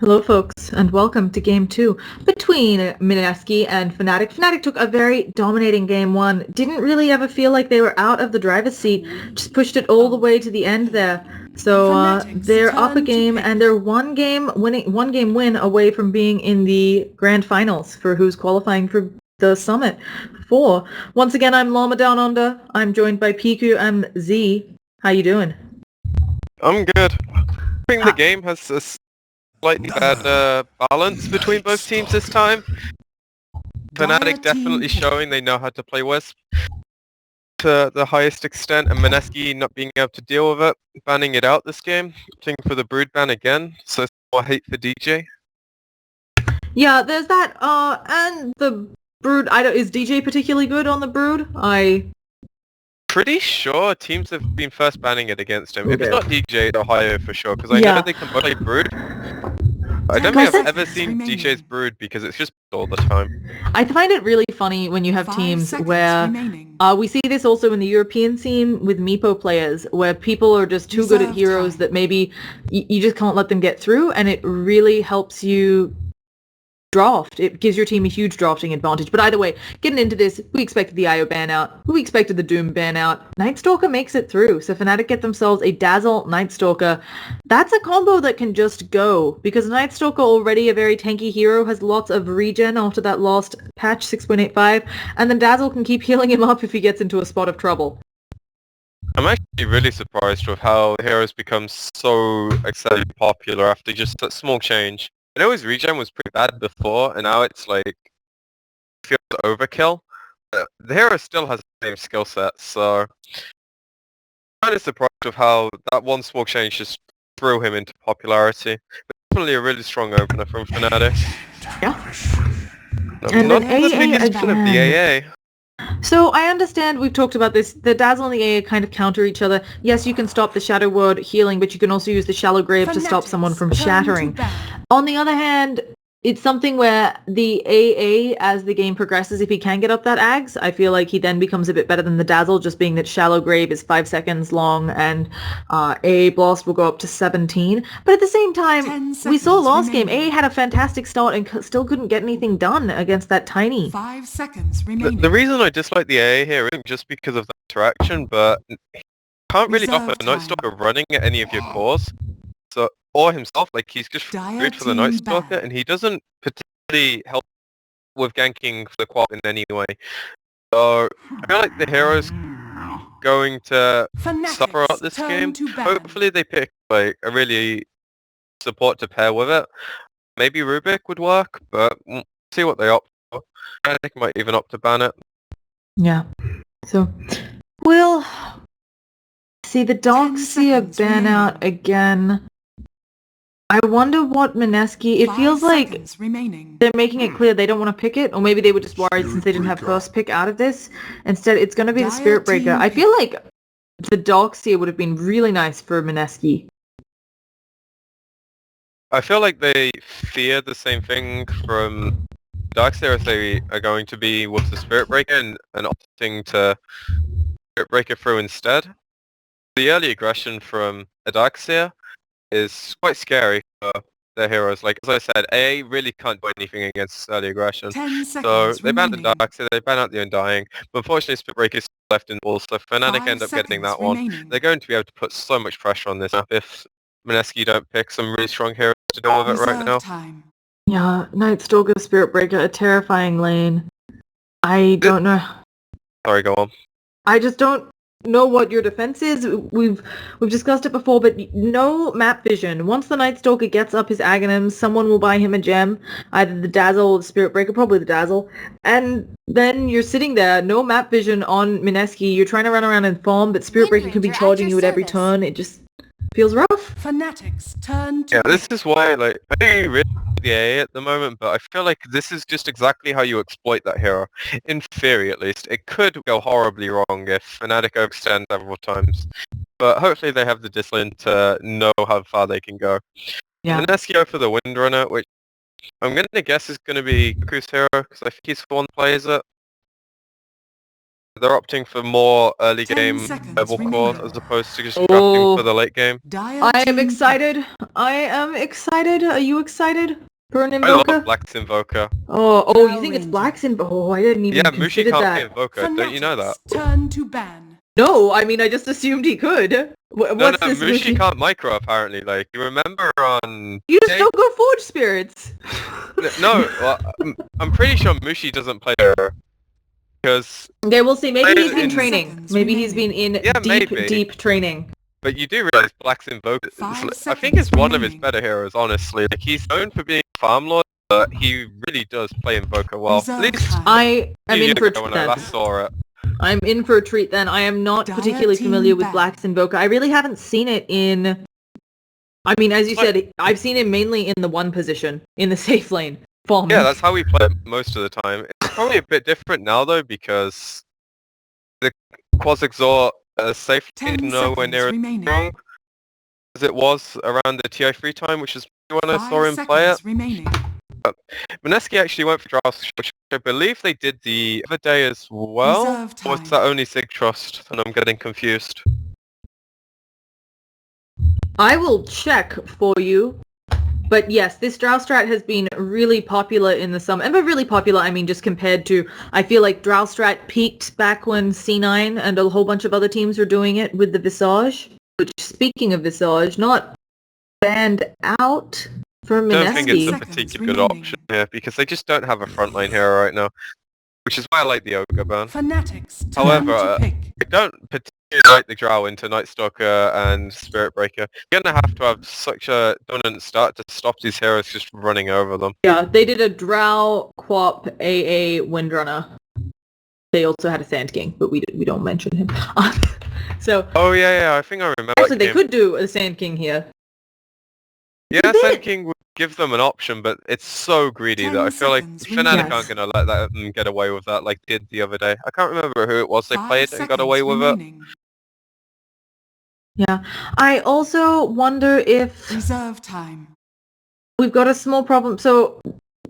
Hello folks, and welcome to Game 2 between Meneski and Fnatic. Fnatic took a very dominating Game 1, didn't really ever feel like they were out of the driver's seat, just pushed it all the way to the end there. So they're up a game, and they're one game win away from being in the grand finals for who's qualifying for the Summit 4. Once again, I'm Llama Down Under. I'm joined by Piku and Z. How you doing? I'm good. I think the game has a slightly better balance between both teams this time. Fnatic definitely showing they know how to play Wisp to the highest extent, and Meneski not being able to deal with it, banning it out this game, opting for the Brood ban again, so more hate for DJ. Yeah, there's that, and the Brood, is DJ particularly good on the Brood? Pretty sure teams have been first banning it against him. If it's not DJ, it's Ohio for sure, because I know they can both play Brood. I don't think I've ever seen DJ's Brood because it's just all the time. I find it really funny when you have teams where we see this also in the European scene with Meepo players, where people are just too good at heroes that maybe you just can't let them get through, and it really helps you draft. It gives your team a huge drafting advantage. But either way, getting into this, we expected the IO ban out. We expected the Doom ban out. Nightstalker makes it through. So Fnatic get themselves a Dazzle Nightstalker. That's a combo that can just go, because Nightstalker, already a very tanky hero, has lots of regen after that last patch 6.85, and then Dazzle can keep healing him up if he gets into a spot of trouble. I'm actually really surprised with how heroes become so excitingly popular after just that small change. I know his regen was pretty bad before, and now it's like feels overkill. But the hero still has the same skill set, so I'm kind of surprised with how that one small change just threw him into popularity. But definitely a really strong opener from Fnatic. Yeah. I'm not the biggest fan of the AA. So I understand we've talked about this. The Dazzle and the AA kind of counter each other. Yes, you can stop the Shadow Word healing, but you can also use the Shallow Grave to stop someone from shattering. On the other hand, it's something where the AA, as the game progresses, if he can get up that Ags, I feel like he then becomes a bit better than the Dazzle, just being that Shallow Grave is 5 seconds long and AA Blast will go up to 17. But at the same time, we saw last game, AA had a fantastic start and still couldn't get anything done against that tiny. 5 seconds remaining. The reason I dislike the AA here isn't just because of the interaction, but you can't really stop a Nightstalker running at any of your cores. So, or himself, like he's just good for the Nightstalker, and he doesn't particularly help with ganking for the quad in any way. So I feel like the hero's going to suffer out this game. Hopefully they pick like a really support to pair with it. Maybe Rubik would work, but we'll see what they opt for. I think might even opt to ban it. Yeah. So we'll see the Darkseer ban out again. I wonder what Meneski... It feels like they're making it clear they don't want to pick it, or maybe they were just worried since they didn't have first pick out of this. Instead, it's going to be the Spirit Breaker. I feel like the Darkseer would have been really nice for Meneski. I feel like they fear the same thing from Darkseer if they are going to be with the Spirit Breaker and opting to Spirit Breaker through instead. The early aggression from a Darkseer is quite scary for their heroes. Like, as I said, AA really can't do anything against early aggression. So they banned the Darkseer, they ban out the Undying, but unfortunately Spirit Breaker is left in balls, so Fnatic end up getting that one. They're going to be able to put so much pressure on this map if Meneski don't pick some really strong heroes to deal with it right now. Yeah, Nightstalker, Spirit Breaker, a terrifying lane. I don't know. Sorry, go on. I just don't know what your defense is. We've discussed it before, but no map vision. Once the Nightstalker gets up his Aghanims, someone will buy him a gem, either the Dazzle or the Spirit Breaker, probably the Dazzle, and then you're sitting there, no map vision on Meneski. You're trying to run around and farm, but Spirit Breaker can be charging you at every turn. It just feels rough. Fnatic's turn to this is why, like, I don't really like the AA at the moment, but I feel like this is just exactly how you exploit that hero. In theory, at least. It could go horribly wrong if Fnatic overextend several times, but hopefully they have the discipline to know how far they can go. Yeah. Meneski go for the Windrunner, which I'm going to guess is going to be Goku's hero, because I think he's the one that plays it. they're opting for more early 10 game seconds verbal core remaining. as opposed to just drafting for the late game. I am excited. I am excited. Are you excited for an I Invoker? love Black's Invoker. Oh, you think it's Black's Invoker? Oh, I didn't even Yeah, Mushi consider can't that. play Invoker, don't you know that? Turn to ban. No, I mean, I just assumed he could. What's No, this Mushi can't micro apparently, like, you remember on... You still go Forge Spirits! No, well, I'm pretty sure Mushi doesn't play her. Because... Okay, we'll see. Maybe he's been in training. seconds Maybe he's been remaining. in maybe. deep training. But you do realize Black's Invoker... 5 I think it's seconds one of his remaining. better heroes, honestly. Like, he's known for being a farm lord, but he really does play Invoker well. At Reserve least time. I am in for a treat when I then. last saw it. I'm in for a treat then. I am not Dire particularly team familiar with back. Black's Invoker. I really haven't seen it in... I mean, as you Like- said, I've seen it mainly in the one position, in the safe lane. Farming. Yeah, that's how we play it most of the time. It's probably a bit different now though, because the Quas-Exort safely 10 nowhere seconds near as remaining. strong as it was around the TI3 time, which is when I 5 saw him play it. seconds remaining. Meneski actually went for Draft, which I believe they did the other day as well. Reserve Or was time. that only Sig Trust? And I'm getting confused. I will check for you. But yes, this Drow strat has been really popular in the summer. And by really popular, I mean just compared to... I feel like Drow strat peaked back when C9 and a whole bunch of other teams were doing it with the Visage. Which, speaking of Visage, not banned out from I don't think it's a Meneski. Seconds particularly good remaining. option here, because they just don't have a frontline hero right now. Which is why I like the Ogre ban. Fanatics. Turn However, to pick. I don't particularly like the Drow into Night Stalker and Spirit Breaker. You're gonna have to have such a dominant start to stop these heroes just running over them. Yeah, they did a Drow, Quap, AA, Windrunner. They also had a Sand King, but we don't mention him. So, Oh yeah, I think I remember actually that they game. could do a Sand King here. Yeah, They Sand did. King would give them an option, but it's so greedy 10 that I feel like seconds Fnatic remaining. aren't gonna let them get away with that like they did the other day. I can't remember who it was they 5 played and got away seconds with it. remaining. Yeah. I also wonder if Reserve time. we've got a small problem. So,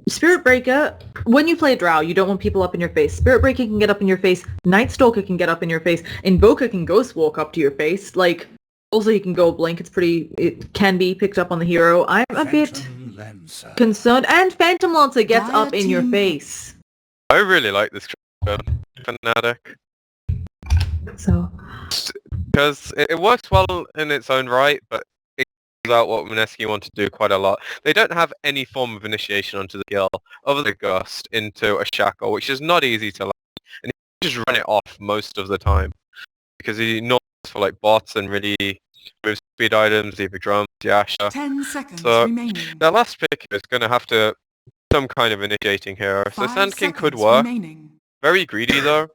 Spirit Breaker, when you play Drow, you don't want people up in your face. Spirit Breaker can get up in your face. Night Stalker can get up in your face. Invoker can Ghost Walk up to your face. Like, also you can go Blink. It can be picked up on the hero. I'm a bit concerned. And Phantom Lancer gets Dire up in your team. face. I really like this Fnatic. So, Because it works well in its own right, but it brings out what Meneski want to do quite a lot. They don't have any form of initiation onto the kill other than Gust into a Shackle, which is not easy to land, and he just run it off most of the time. Because he knows for like bots and really move speed items, either drums, Yasha. 10 seconds So, remaining. Their last pick is going to have to some kind of initiating hero. So 5 Sand King could seconds work. remaining. Very greedy though.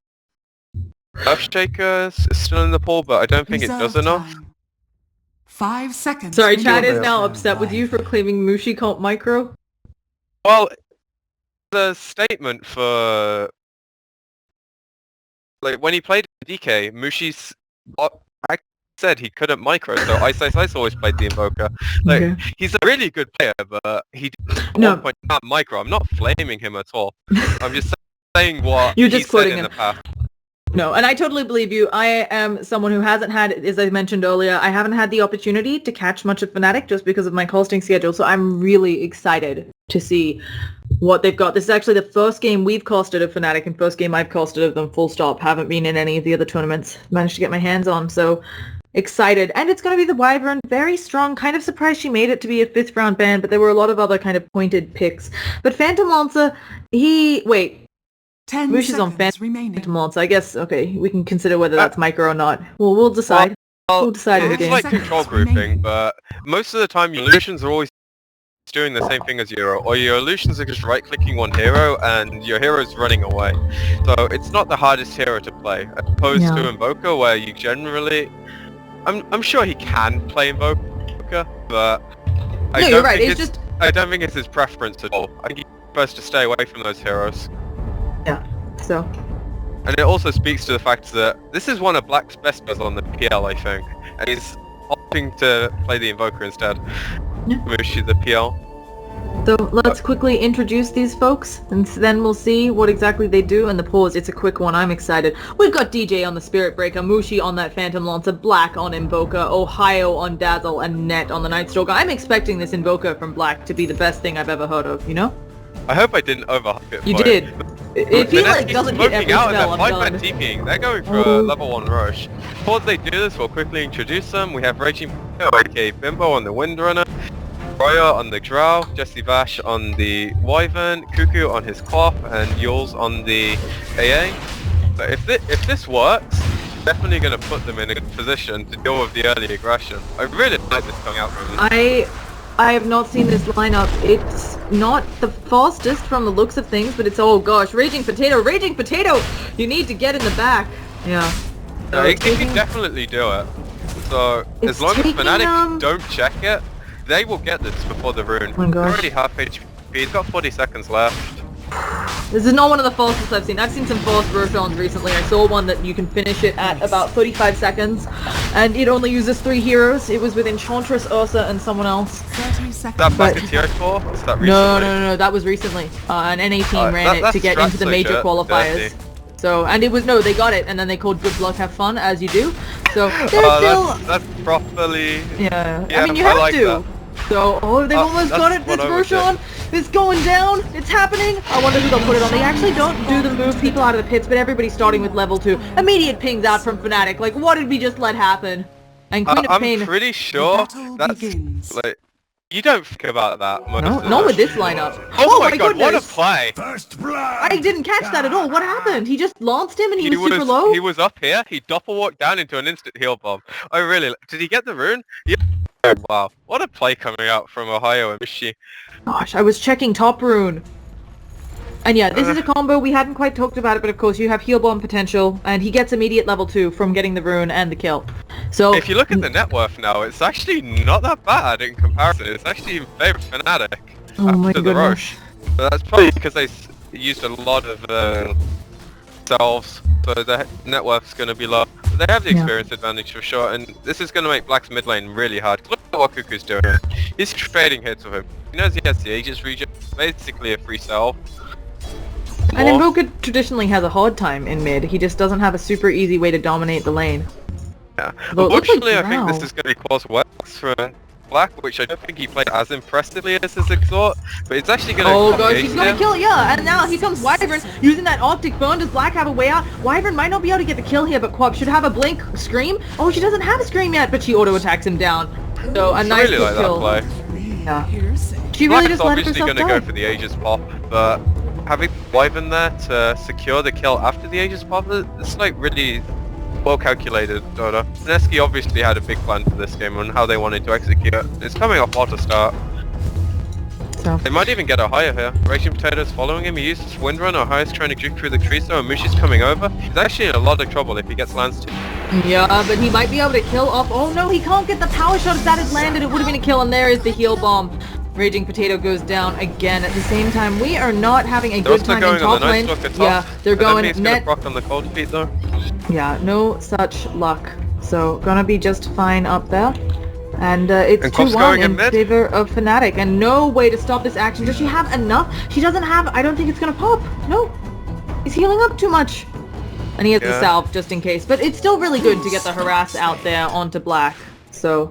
Earthshaker is still in the pool, but I don't think it does Reserve enough. time. 5 seconds sorry, remaining. Chad is now upset with you for claiming Mushi cult micro. Well, the statement for like when he played DK, Mushi's I said he couldn't micro, so iceiceice always played the Invoker. Like Okay. he's a really good player, but he at No. one point can't micro. I'm not flaming him at all. I'm just saying what You're he just said quoting in him. the past. No, and I totally believe you. I am someone who hasn't had, as I mentioned earlier, I haven't had the opportunity to catch much of Fnatic just because of my casting schedule, so I'm really excited to see what they've got. This is actually the first game we've casted of Fnatic and first game I've casted of them full stop. Haven't been in any of the other tournaments. Managed to get my hands on, so excited. And it's going to be the Wyvern, very strong. Kind of surprised she made it to be a 5th round ban, but there were a lot of other kind of pointed picks. But Phantom Lancer, wait. 10 Mushi's on seconds remaining. Phantom Lancer. I guess, okay, we can consider whether that's micro or not. Well, we'll decide. Well, We'll decide in the it's game. like Seconds control grouping, remaining. but most of the time your illusions are always doing the same thing as your hero, or your illusions are just right-clicking one hero and your hero's running away. So it's not the hardest hero to play, as opposed Yeah. to Invoker, where you generally... I'm sure he can play Invoker, but I No, don't you're right. think It's just I don't think it's his preference at all. I think he prefers to stay away from those heroes. so. And it also speaks to the fact that this is one of Black's best players on the PL, I think, and he's opting to play the Invoker instead. Yeah. Mushi the PL. So let's quickly introduce these folks, and then we'll see what exactly they do. And the pause, it's a quick one. I'm excited. We've got DJ on the Spirit Breaker, Mushi on that Phantom Lancer, Black on Invoker, Ohio on Dazzle, and Net on the Night Stalker. I'm expecting this Invoker from Black to be the best thing I've ever heard of, you know? I hope I didn't overhype it. You did. If he like doesn't hit every out spell, I'm done. 5-man TPing. They're going for a level 1 rush. Before they do this, we'll quickly introduce them. We have Raging aka Bimbo on the Windrunner, Roya on the Drow, Jesse Vash on the Wyvern, Cuckoo on his Quaff, and Yules on the AA. So if this works, definitely going to put them in a good position to deal with the early aggression. I really like this coming out from them. I have not seen this lineup. It's not the fastest from the looks of things, but it's, oh gosh, Raging Potato! You need to get in the back. Yeah. No, he can definitely do it. So, as long as Fnatic don't check it, they will get this before the rune. Oh my gosh. They're already half HP, he's got 40 seconds left. This is not one of the fastest I've seen. I've seen some fast Roshan's recently. I saw one that you can finish it at about 35 seconds, and it only uses 3 heroes. It was with Enchantress, Ursa, and someone else. 30 seconds. That back at tier 4? Is that recently? No, that was recently. An NA team ran it to get into the major qualifiers. So, and it was, no, they got it, and then they called good luck, have fun, as you do. So, they're still... That's properly... Yeah, I mean, you have like to. That. So, they've almost got it. It's Roshan. It's going down. It's happening. I wonder who they'll put it on. They actually don't do the move people out of the pits, but everybody's starting with level 2. Immediate pings out from Fnatic. Like, what did we just let happen? And Queen of Pain... I'm pretty sure that's, like... You don't think about that much. No, not with this lineup. Oh my god, goodness. what a play! First blood! I didn't catch that at all. What happened? He just lanced him and he was super low? He was up here, he doppel walked down into an instant heal bomb. I really... Did he get the rune? Yeah. Oh, wow, what a play coming out from Ohio and Vici. Gosh, I was checking top rune. And yeah, this is a combo. We hadn't quite talked about it, but of course you have heal bomb potential, and he gets immediate level 2 from getting the rune and the kill. So if you look at the net worth now, it's actually not that bad in comparison. It's actually in favor of Fnatic after the rush. But that's probably because they used a lot of selves, so the net worth's going to be low. But they have the experience advantage for sure, and this is going to make Black's mid lane really hard. Look at what Cuckoo's doing. He's trading hits with him. He knows he has the Aegis regen, basically a free sell. And Invoker traditionally has a hard time in mid. He just doesn't have a super easy way to dominate the lane. Yeah. Unfortunately, I think this is going to cause works for Black, which I don't think he played as impressively as his Exhort, but it's actually going to... Oh gosh, he's going to kill, yeah, and now here comes Wyvern using that Arctic Burn. Does Black have a way out? Wyvern might not be able to get the kill here, but Quab should have a Blink Scream. Oh, she doesn't have a Scream yet, but she auto-attacks him down. So, a nice really like kill. That play. Yeah. She really just let herself obviously going to go for the Aegis pop, but having Wyvern there to secure the kill after the Aegis pop, it's like really well calculated, Dota. Meneski obviously had a big plan for this game on how they wanted to execute it. It's coming off auto start. So. They might even get a higher here. Raging Potato's following him, he uses Windrun, Ohio's trying to juke through the trees though, and Mushi's coming over. He's actually in a lot of trouble if he gets Lance too. Yeah, but he might be able to kill off... Oh no, he can't get the power shot. If that had landed, it would have been a kill, and there is the heal bomb. Raging Potato goes down again. At the same time, we are not having a good time in top lane. Yeah, they're going net. Proc on the cold feet though. Yeah, no such luck. So gonna be just fine up there. And it's 2-1 in favor of Fnatic, and no way to stop this action. Does she have enough? She doesn't have... I don't think it's gonna pop. No. He's healing up too much. And he has the salve just in case. But it's still really good to get the harass out there onto Black. So...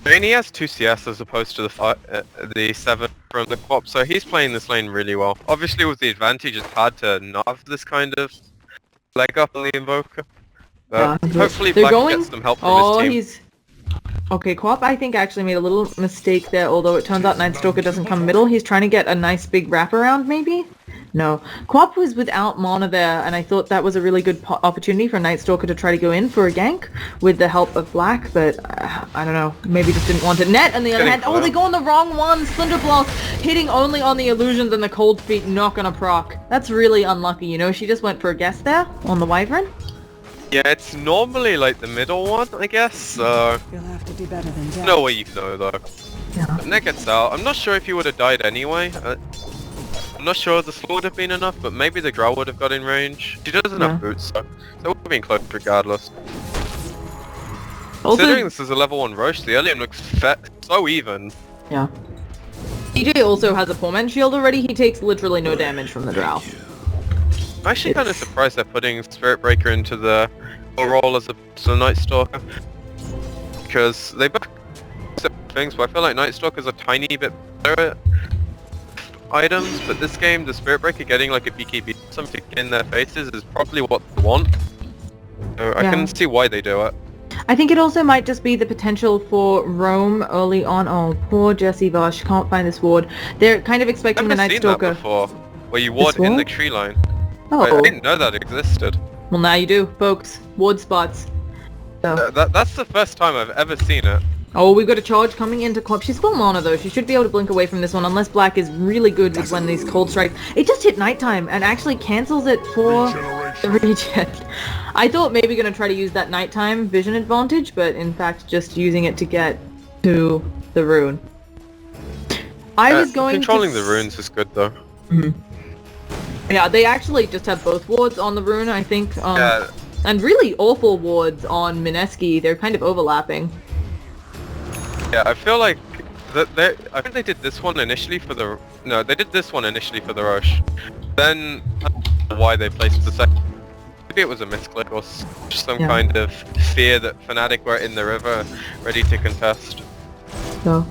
I mean, he has 2 CS as opposed to the 7 from the Quap, so he's playing this lane really well. Obviously with the advantage, it's hard to not have this kind of leg up on the Invoker. But hopefully Black gets some help from his team. Okay, Quap I think actually made a little mistake there, although it turns out Night Stalker doesn't come middle. He's trying to get a nice big wraparound maybe? No. Quap was without mana there, and I thought that was a really good opportunity for Night Stalker to try to go in for a gank with the help of Black, but I don't know, maybe just didn't want it. Net on the other hand, oh, they go on the wrong one! Splinter Blast hitting only on the illusions and the cold feet, not gonna proc. That's really unlucky, you know, she just went for a guess there on the Wyvern. Yeah, it's normally like the middle one, I guess, so... You'll have to do better than that. No way you know though. Yeah. Net gets out. I'm not sure if he would have died anyway. I'm not sure the slow would have been enough, but maybe the Drow would have got in range. She doesn't have boots, so it would have been close regardless. Also, considering this is a level 1 rush, the early looks so even. Yeah. DJ also has a Torment Shield already. He takes literally no damage from the Drow. I'm actually kind of surprised they're putting Spirit Breaker into the role as a Night Stalker. Because they both things, but I feel like Night Stalker's a tiny bit better at items, but this game, the Spirit Breaker getting like a BKB something in their faces is probably what they want. So I can see why they do it. I think it also might just be the potential for roam early on. Oh, poor Jessie Vosh, can't find this ward. They're kind of expecting the Night Stalker. I've never seen that before, where you ward in the tree line. Oh. I didn't know that existed. Well, now you do, folks. Ward spots. So. That's the first time I've ever seen it. Oh, we've got a charge coming into Quap. She's full mana though. She should be able to blink away from this one unless Black is really good with when these cold strikes. It just hit nighttime and actually cancels it for the regen. I thought maybe gonna try to use that nighttime vision advantage, but in fact just using it to get to the rune. I was going controlling the runes is good though. Yeah, they actually just have both wards on the rune, I think. And really awful wards on Meneski. They're kind of overlapping. Yeah, I feel like I think they did this one initially for the they did this one initially for the rush. Then I don't know why they placed the second. Maybe it was a misclick or just some kind of fear that Fnatic were in the river, ready to contest. So,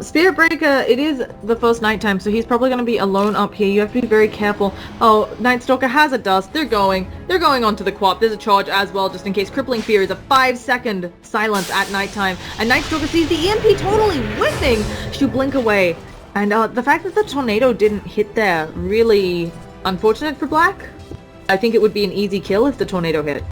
Spirit Breaker, it is the first nighttime, so he's probably going to be alone up here. You have to be very careful. Oh, Night Stalker has a dust. They're going onto the Quap. There's a charge as well, just in case. Crippling Fear is a 5-second silence at nighttime, and Night Stalker sees the EMP totally whiffing. She'll blink away. And the fact that the tornado didn't hit there, really unfortunate for Black. I think it would be an easy kill if the tornado hit.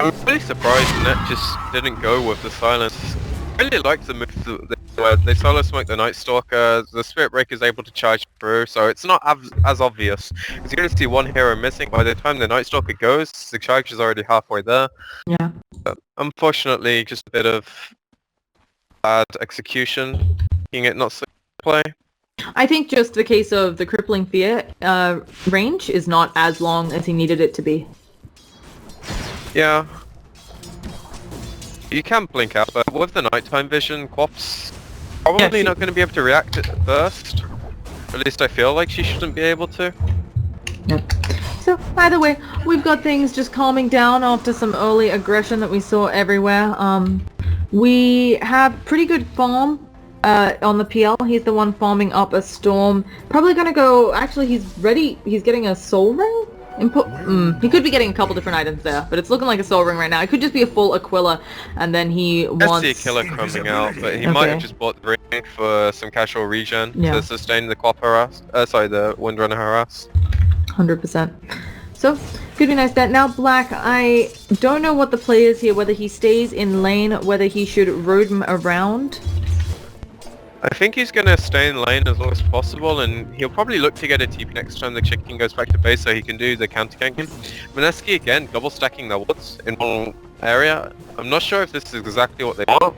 I'm really surprised Net just didn't go with the silence. I really like the move where they solo smoke the Night Stalker, the Spirit Breaker is able to charge through, so it's not as obvious. Because you're going to see one hero missing. By the time the Night Stalker goes, the charge is already halfway there. Yeah. But unfortunately, just a bit of bad execution, making it not so play. I think just the case of the Crippling Fear range is not as long as he needed it to be. Yeah. You can blink out, but with the nighttime vision, Quap's probably not going to be able to react at first. At least I feel like she shouldn't be able to. Yep. So, either way, we've got things just calming down after some early aggression that we saw everywhere. We have pretty good farm on the PL. He's the one farming up a Storm. Probably going to go... Actually, he's ready. He's getting a Soul Ring? He could be getting a couple different items there, but it's looking like a Soul Ring right now. It could just be a full Aquila, and then he wants... I see a killer coming out, but he might have just bought the ring for some casual regen to sustain the Quap harass. The Windrunner harass. 100%. So, could be nice that. Now Black, I don't know what the play is here, whether he stays in lane, whether he should road him around. I think he's going to stay in lane as long as possible, and he'll probably look to get a TP next time the chicken goes back to base so he can do the counter ganking. Meneski again, double stacking their wards in one area. I'm not sure if this is exactly what they want.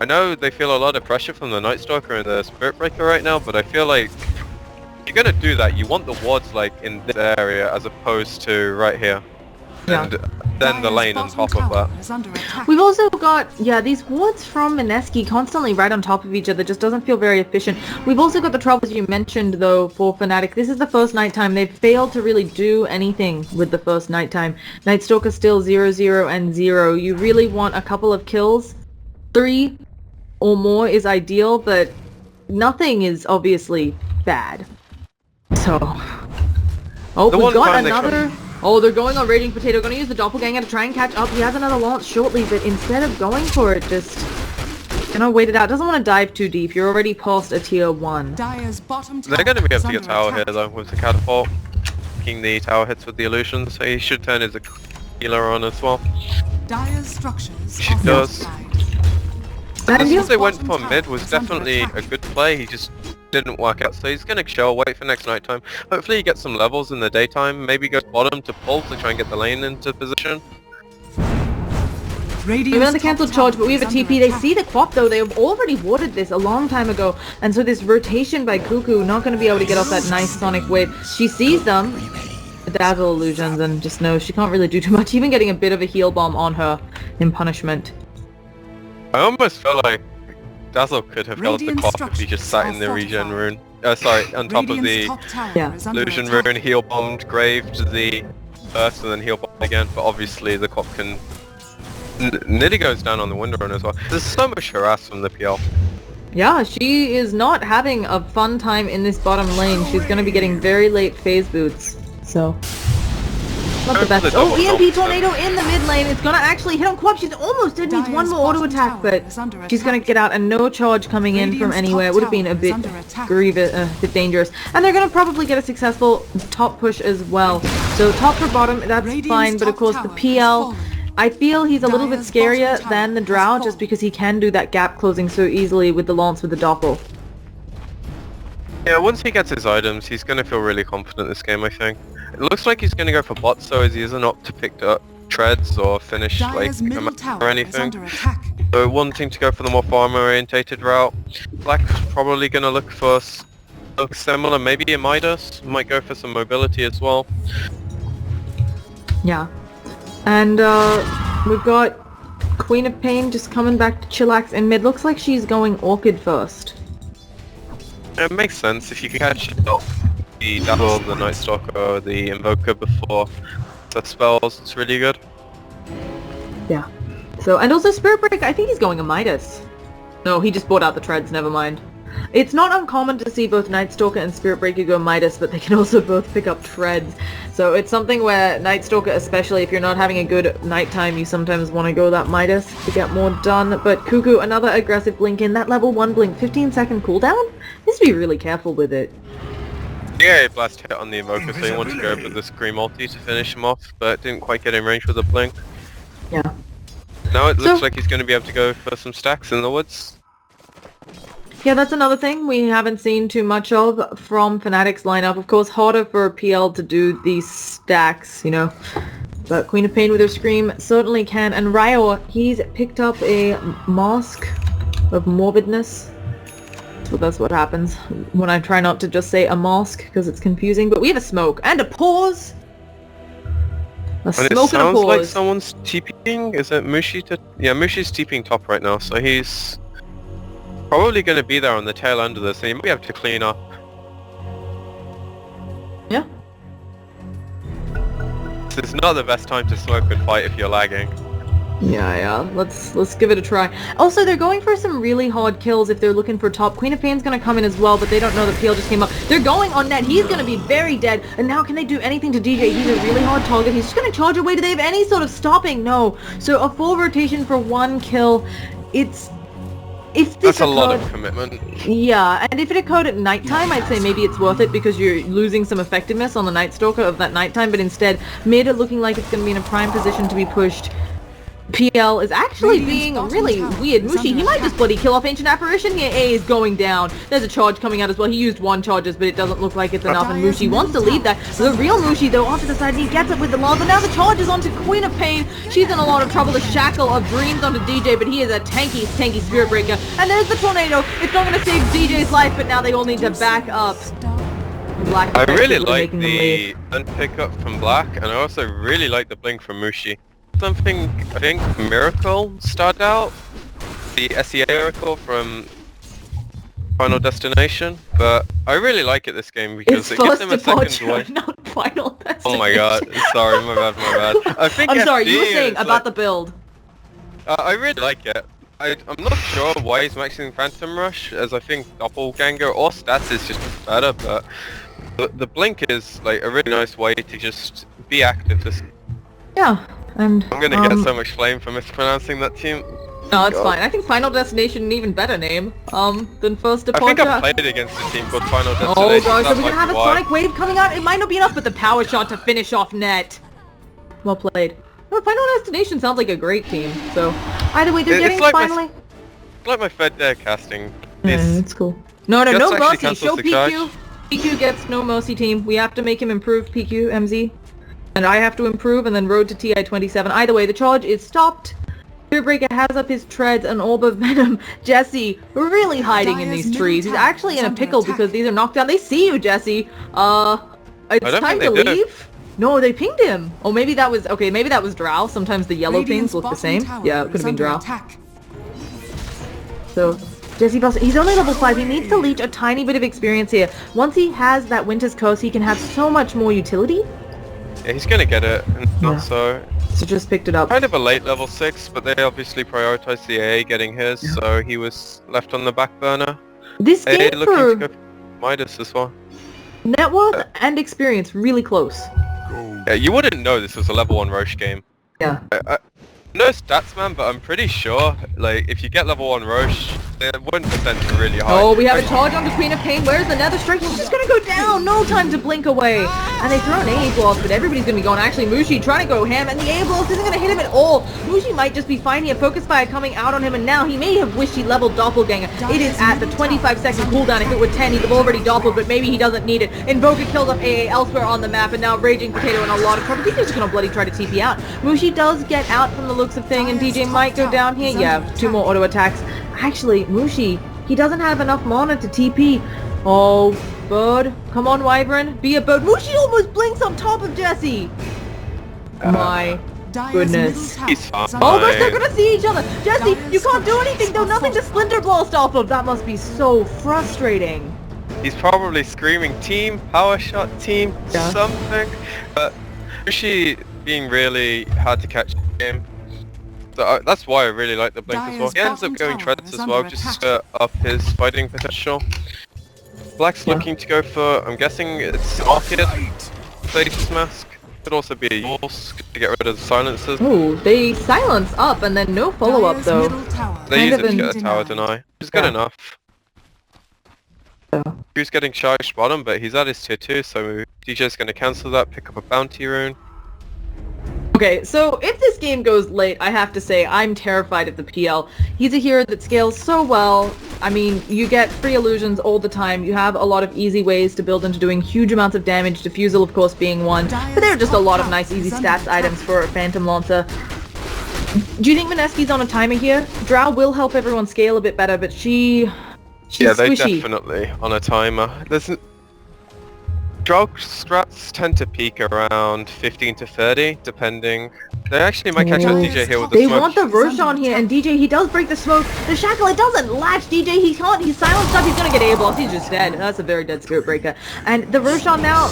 I know they feel a lot of pressure from the Night Stalker and the Spirit Breaker right now, but I feel like if you're going to do that, you want the wards like in this area as opposed to right here. Yeah. And then the lane on top of that. We've also got, these wards from Meneski constantly right on top of each other. Just doesn't feel very efficient. We've also got the troubles you mentioned, though, for Fnatic. This is the first nighttime. They've failed to really do anything with the first nighttime. Night Stalker still 0-0 and 0. You really want a couple of kills. 3 or more is ideal, but nothing is obviously bad. So... Oh, we've got another... Oh, they're going on Raging Potato. Going to use the Doppelganger to try and catch up. He has another launch shortly, but instead of going for it, just... wait it out. Doesn't want to dive too deep. You're already past a tier 1. They're going to be able to get tower here, though, with the catapult. Making the tower hits with the illusions, so he should turn his healer on as well. She does. And since they went for mid was definitely a good play. He just didn't work out, so he's going to chill, wait for next night time. Hopefully he gets some levels in the daytime, maybe goes bottom to pull to try and get the lane into position. We have another cancelled charge, but we have a TP. They see the Quap though, they have already warded this a long time ago, and so this rotation by Cuckoo, not going to be able to get off that nice Sonic wave. She sees them, Dazzle illusions, and just knows she can't really do too much, even getting a bit of a heal bomb on her in punishment. I almost feel like Dazzle could have held the clock if he just sat in the regen rune. Sorry, on top of the illusion rune, heal bombed, graved the burst, and then heal bombed again. But obviously the clock can... Niddy goes down on the wind run as well. There's so much harass from the PL. Yeah, she is not having a fun time in this bottom lane. She's going to be getting very late phase boots. So... not the best. Oh, EMP Tornado in the mid lane. It's gonna actually hit on Quap. She's almost dead. Needs one more auto attack, but she's gonna get out, and no charge coming in from anywhere. It would have been a bit grievous, bit dangerous. And they're gonna probably get a successful top push as well. So top for bottom, that's fine. But of course the PL, I feel he's a little bit scarier than the Drow, just because he can do that gap closing so easily with the Lance with the Doppel. Yeah, once he gets his items, he's gonna feel really confident this game, I think. It looks like he's going to go for bots, so as he isn't up to pick up treads or finish like or anything. So wanting to go for the more farm-orientated route. Black's probably going to look for something similar, maybe a Midas. Might go for some mobility as well. Yeah. And we've got Queen of Pain just coming back to chillax in mid. Looks like she's going Orchid first. It makes sense if you can catch the Dazzle, the Night Stalker, the Invoker before the spells. It's really good. Yeah. So, and also Spirit Break, I think he's going a Midas. No, he just bought out the treads, never mind. It's not uncommon to see both Night Stalker and Spirit Breaker go Midas, but they can also both pick up treads. So it's something where Night Stalker, especially if you're not having a good nighttime, you sometimes want to go that Midas to get more done. But Cuckoo, another aggressive blink in. That level 1 blink, 15-second cooldown? Needs to be really careful with it. Yeah, blast hit on the Invoker, so he wanted to go for the Scream ulti to finish him off, but didn't quite get in range with the blink. Yeah. Now it looks like he's going to be able to go for some stacks in the woods. Yeah, that's another thing we haven't seen too much of from Fnatic's lineup. Of course, harder for PL to do these stacks, you know. But Queen of Pain with her Scream certainly can. And Ryo, he's picked up a Mask of Morbidness. So that's what happens when I try not to just say a mask, because it's confusing. But we have a smoke and a pause. A smoke and a pause. It sounds like someone's TPing. Is it Mushi? Yeah, Mushi's TPing top right now, so he's probably going to be there on the tail end of this, and he might have to clean up. Yeah. This is not the best time to smoke and fight if you're lagging. Yeah, let's give it a try. Also, they're going for some really hard kills if they're looking for top. Queen of Pain's gonna come in as well, but they don't know the PL just came up. They're going on net. He's gonna be very dead. And now can they do anything to DJ? He's a really hard target. He's just gonna charge away. Do they have any sort of stopping? No. So a full rotation for 1 kill. It's... If this That's a lot of commitment. Yeah, and if it occurred at nighttime, I'd say maybe it's worth it because you're losing some effectiveness on the Night Stalker of that nighttime, but instead made it looking like it's gonna be in a prime position to be pushed. PL is actually being really weird. Mushi, he might just bloody kill off Ancient Apparition. Yeah, A is going down. There's a charge coming out as well. He used 1 charges, but it doesn't look like it's enough, and Mushi wants to leave that. The real Mushi, though, off to the side, and he gets it with the Lance, and now the charge is onto Queen of Pain. She's in a lot of trouble. The Shackle of Dreams onto DJ, but he is a tanky Spirit Breaker. And there's the Tornado. It's not going to save DJ's life, but now they all need to back up. Black I really like the unpick up from Black, and I also really like the blink from Mushi. Something, I think, Miracle started out, the SEA Miracle from Final Destination, but I really like it this game because it gives them a second way. Not Final Destination. Oh my god, sorry, my bad. I think I'm sorry, FD you were saying about like, the build. I really like it. I'm not sure why he's maxing Phantom Rush, as I think Doppelganger or Stats is just better, but the blink is like a really nice way to just be active. Yeah. And, I'm gonna get so much flame for mispronouncing that team. No, it's fine. I think Final Destination an even better name than First Departure. I think I played against a team called Final Destination. Oh gosh, so we're gonna have a Sonic Wave coming out. It might not be enough, but the power shot to finish off net. Well played. No, Final Destination sounds like a great team. So either way, they're getting like finally. It's like my Fed casting. Yeah, it's cool. No mercy. Show PQ. PQ gets no mercy team. We have to make him improve PQ MZ. And I have to improve, and then road to TI-27. Either way, the charge is stopped. Spirit Breaker has up his treads, and Orb of Venom. Jesse, really hiding in these trees. He's actually in a pickle because these are knocked down. They see you, Jesse. It's time to leave. No, they pinged him. Oh, maybe that was... Okay, maybe that was Drow. Sometimes the yellow pings look the same. Yeah, it could have been Drow. So, Jesse Boss, he's only level 5. He needs to leech a tiny bit of experience here. Once he has that Winter's Curse, he can have so much more utility. Yeah, he's gonna get it, and also... So just picked it up. Kind of a late level 6, but they obviously prioritized the AA getting his, so he was left on the back burner. This game looking for to go for Midas as well. net worth and experience really close. Yeah, you wouldn't know this was a level 1 Roche game. Yeah. No stats, man, but I'm pretty sure, like, if you get level 1 Roche, the 1% is really high. Oh, we have a charge on the Queen of Pain. Where's the Nether Strike? He's just gonna go down. No time to blink away. And they throw an AA Blast, but everybody's gonna be going. Actually, Mushi trying to go ham, and the AA Blast isn't gonna hit him at all. Mushi might just be finding a Focus Fire coming out on him, and now he may have wished he leveled Doppelganger. It is at the 25-second cooldown. If it were 10, he'd have already doppeled, but maybe he doesn't need it. Invoker kills off AA elsewhere on the map, and now Raging Potato in a lot of trouble. He's just gonna bloody try to TP out. Mushi does get out from the looks of thing, and DJ might go down here. Yeah, 2 more auto attacks. Actually, Mushi, he doesn't have enough mana to TP. Oh, bird. Come on, Wyvern. Be a bird. Mushi almost blinks on top of Jesse. My goodness. He's fine. Oh gosh, they're gonna see each other. Jesse, you can't do anything though. Nothing to Splinter Blast off of. That must be so frustrating. He's probably screaming team, power shot team, something. But Mushi being really hard to catch game. So that's why I really like the blink as well. He ends up going treads as well, just to up his fighting potential. Black's looking to go for, I'm guessing it's Orchid, Status Mask. Could also be a Yules to get rid of the silencers. Oh, they silence up and then no follow-up though. They use it to get a tower deny, which is good enough. He's getting charged bottom, but he's at his tier 2, so DJ's going to cancel that, pick up a bounty rune. Okay, so if this game goes late, I have to say I'm terrified of the PL. He's a hero that scales so well. I mean, you get free illusions all the time. You have a lot of easy ways to build into doing huge amounts of damage, Diffusal of course being one. But there are just a lot of nice easy stats items for a Phantom Lancer. Do you think Meneski's on a timer here? Drow will help everyone scale a bit better, but she's yeah, they're squishy. Definitely on a timer. Drow strats tend to peak around 15 to 30, depending. They actually might catch out DJ here with the smoke. They want the Roshan here, and DJ, he does break the smoke. The Shackle, it doesn't latch. DJ, he can't. He's silenced up. He's gonna get A blast. He's just dead. That's a very dead Spirit Breaker. And the Roshan now,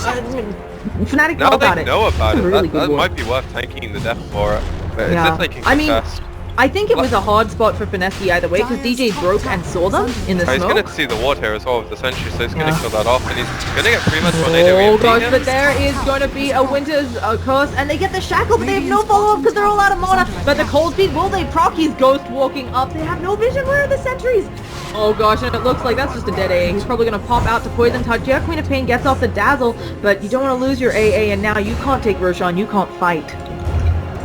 Fnatic know about it. Know about it. Really that might be worth tanking the death for it. But it's if they can contest. I think it was a hard spot for Meneski either way, because DJ broke and saw them in the smoke. He's going to see the ward here as well with the sentry, so he's going to kill that off, and he's going to get pretty much one AoE. Oh gosh, but there is going to be a Winter's Curse, and they get the Shackle, but they have no follow-up because they're all out of mana. But the Cold Speed, will they proc? He's ghost walking up. They have no vision. Where are the sentries? Oh gosh, and it looks like that's just a dead AA. He's probably going to pop out to Poison Touch. Yeah, Queen of Pain gets off the Dazzle, but you don't want to lose your AA, and now you can't take Roshan. You can't fight.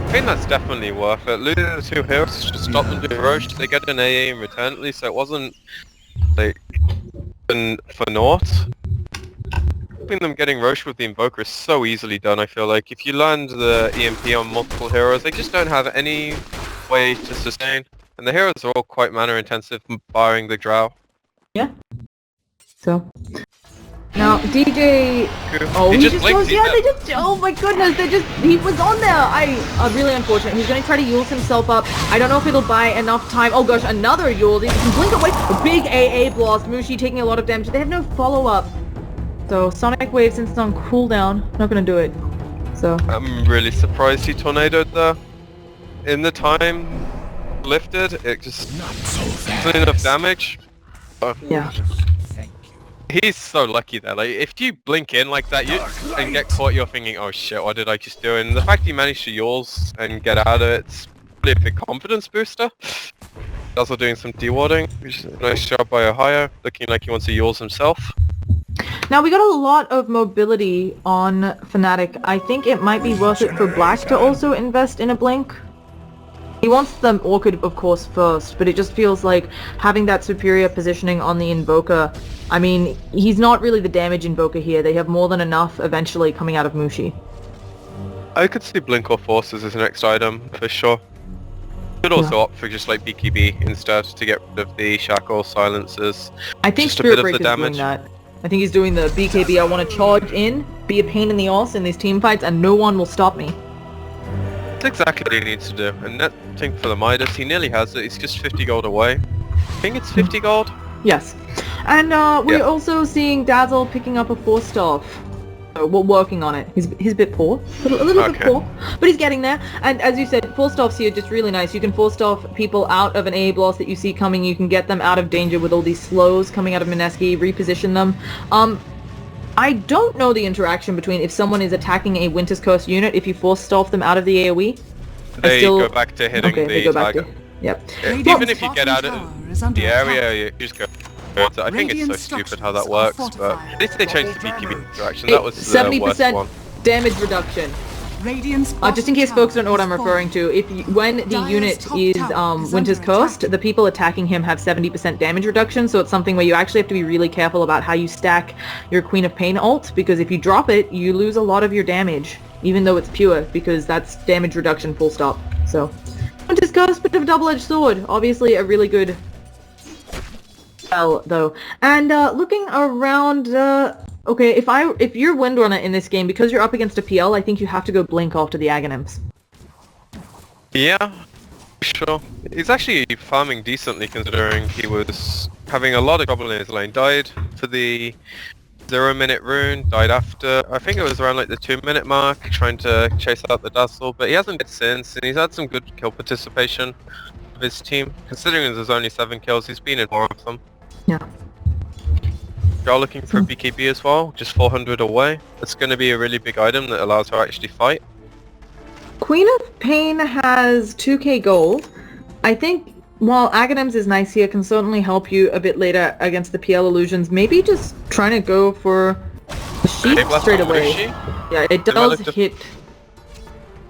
I think that's definitely worth it. Losing the 2 heroes to stop them doing Roche, they get an AA in return at least, so it wasn't like for naught. Helping them getting Roche with the Invoker is so easily done, I feel like. If you land the EMP on multiple heroes, they just don't have any way to sustain. And the heroes are all quite mana intensive, barring the Drow. Yeah. So... Now, DJ... Oh, he just goes... Yeah, they just... Oh my goodness, he was on there! Really unfortunate. He's going to try to Yules himself up. I don't know if it'll buy enough time. Oh gosh, another Yules. He can blink away. A big AA blast. Mushi taking a lot of damage. They have no follow-up. So, Sonic Wave, since it's on cooldown, not going to do it. So... I'm really surprised he tornadoed there. In the time lifted, it just... Not enough damage. Yeah. He's so lucky there. Like, if you blink in like that and get caught, you're thinking, oh shit, what did I just do? And the fact he managed to Yules and get out of it's really a big confidence booster. Also doing some dewarding, which is a nice job by Ohio, looking like he wants to Yules himself. Now, we got a lot of mobility on Fnatic. I think it might be worth it for Black to also invest in a blink. He wants the Orchid, of course, first, but it just feels like having that superior positioning on the Invoker. I mean, he's not really the damage Invoker here. They have more than enough eventually coming out of Mushi. I could see Blink or Forces as the next item, for sure. Could also opt for just like BKB instead to get rid of the Shackle, Silencers. I think Spirit Breaker is doing that. I think he's doing the BKB. I want to charge in, be a pain in the arse in these team fights, and no one will stop me. That's exactly what he needs to do, and that thing for the Midas, he nearly has it, he's just 50 gold away. I think it's 50 gold. Yes. And we're also seeing Dazzle picking up a 4-star. So we're working on it. He's a bit poor. A little bit poor. But he's getting there. And as you said, 4-stars here just really nice. You can 4-star people out of an AA blast that you see coming. You can get them out of danger with all these slows coming out of Meneski, reposition them. I don't know the interaction between if someone is attacking a Winter's Curse unit, if you 4-star them out of the AoE. They go back to hitting the target. Yep. Even if you get out of the area, you just go. I think it's so stupid how that works, but at least they changed the BKB interaction. That was the worst one. 70% damage reduction. Just in case folks don't know what I'm referring to, when the unit is Winter's Cursed, the people attacking him have 70% damage reduction, so it's something where you actually have to be really careful about how you stack your Queen of Pain ult, because if you drop it, you lose a lot of your damage, even though it's pure, because that's damage reduction full stop. So, Winter's Cursed, bit of a double-edged sword. Obviously a really good spell, though. And looking around, okay, if you're Windrunner in this game, because you're up against a PL, I think you have to go Blink after the Aghanims. Yeah, sure. He's actually farming decently considering he was having a lot of trouble in his lane. Died for the 0-minute rune, died after, I think it was around like the 2-minute mark, trying to chase out the Dazzle, but he hasn't died since, and he's had some good kill participation of his team. Considering there's only 7 kills, he's been in 4 of them. Yeah. You're looking for a BKB as well, just 400 away. It's going to be a really big item that allows her to actually fight. Queen of Pain has 2k gold. I think while Aghanims is nice here, can certainly help you a bit later against the PL illusions. Maybe just trying to go for the sheep straight away. Yeah, it does hit.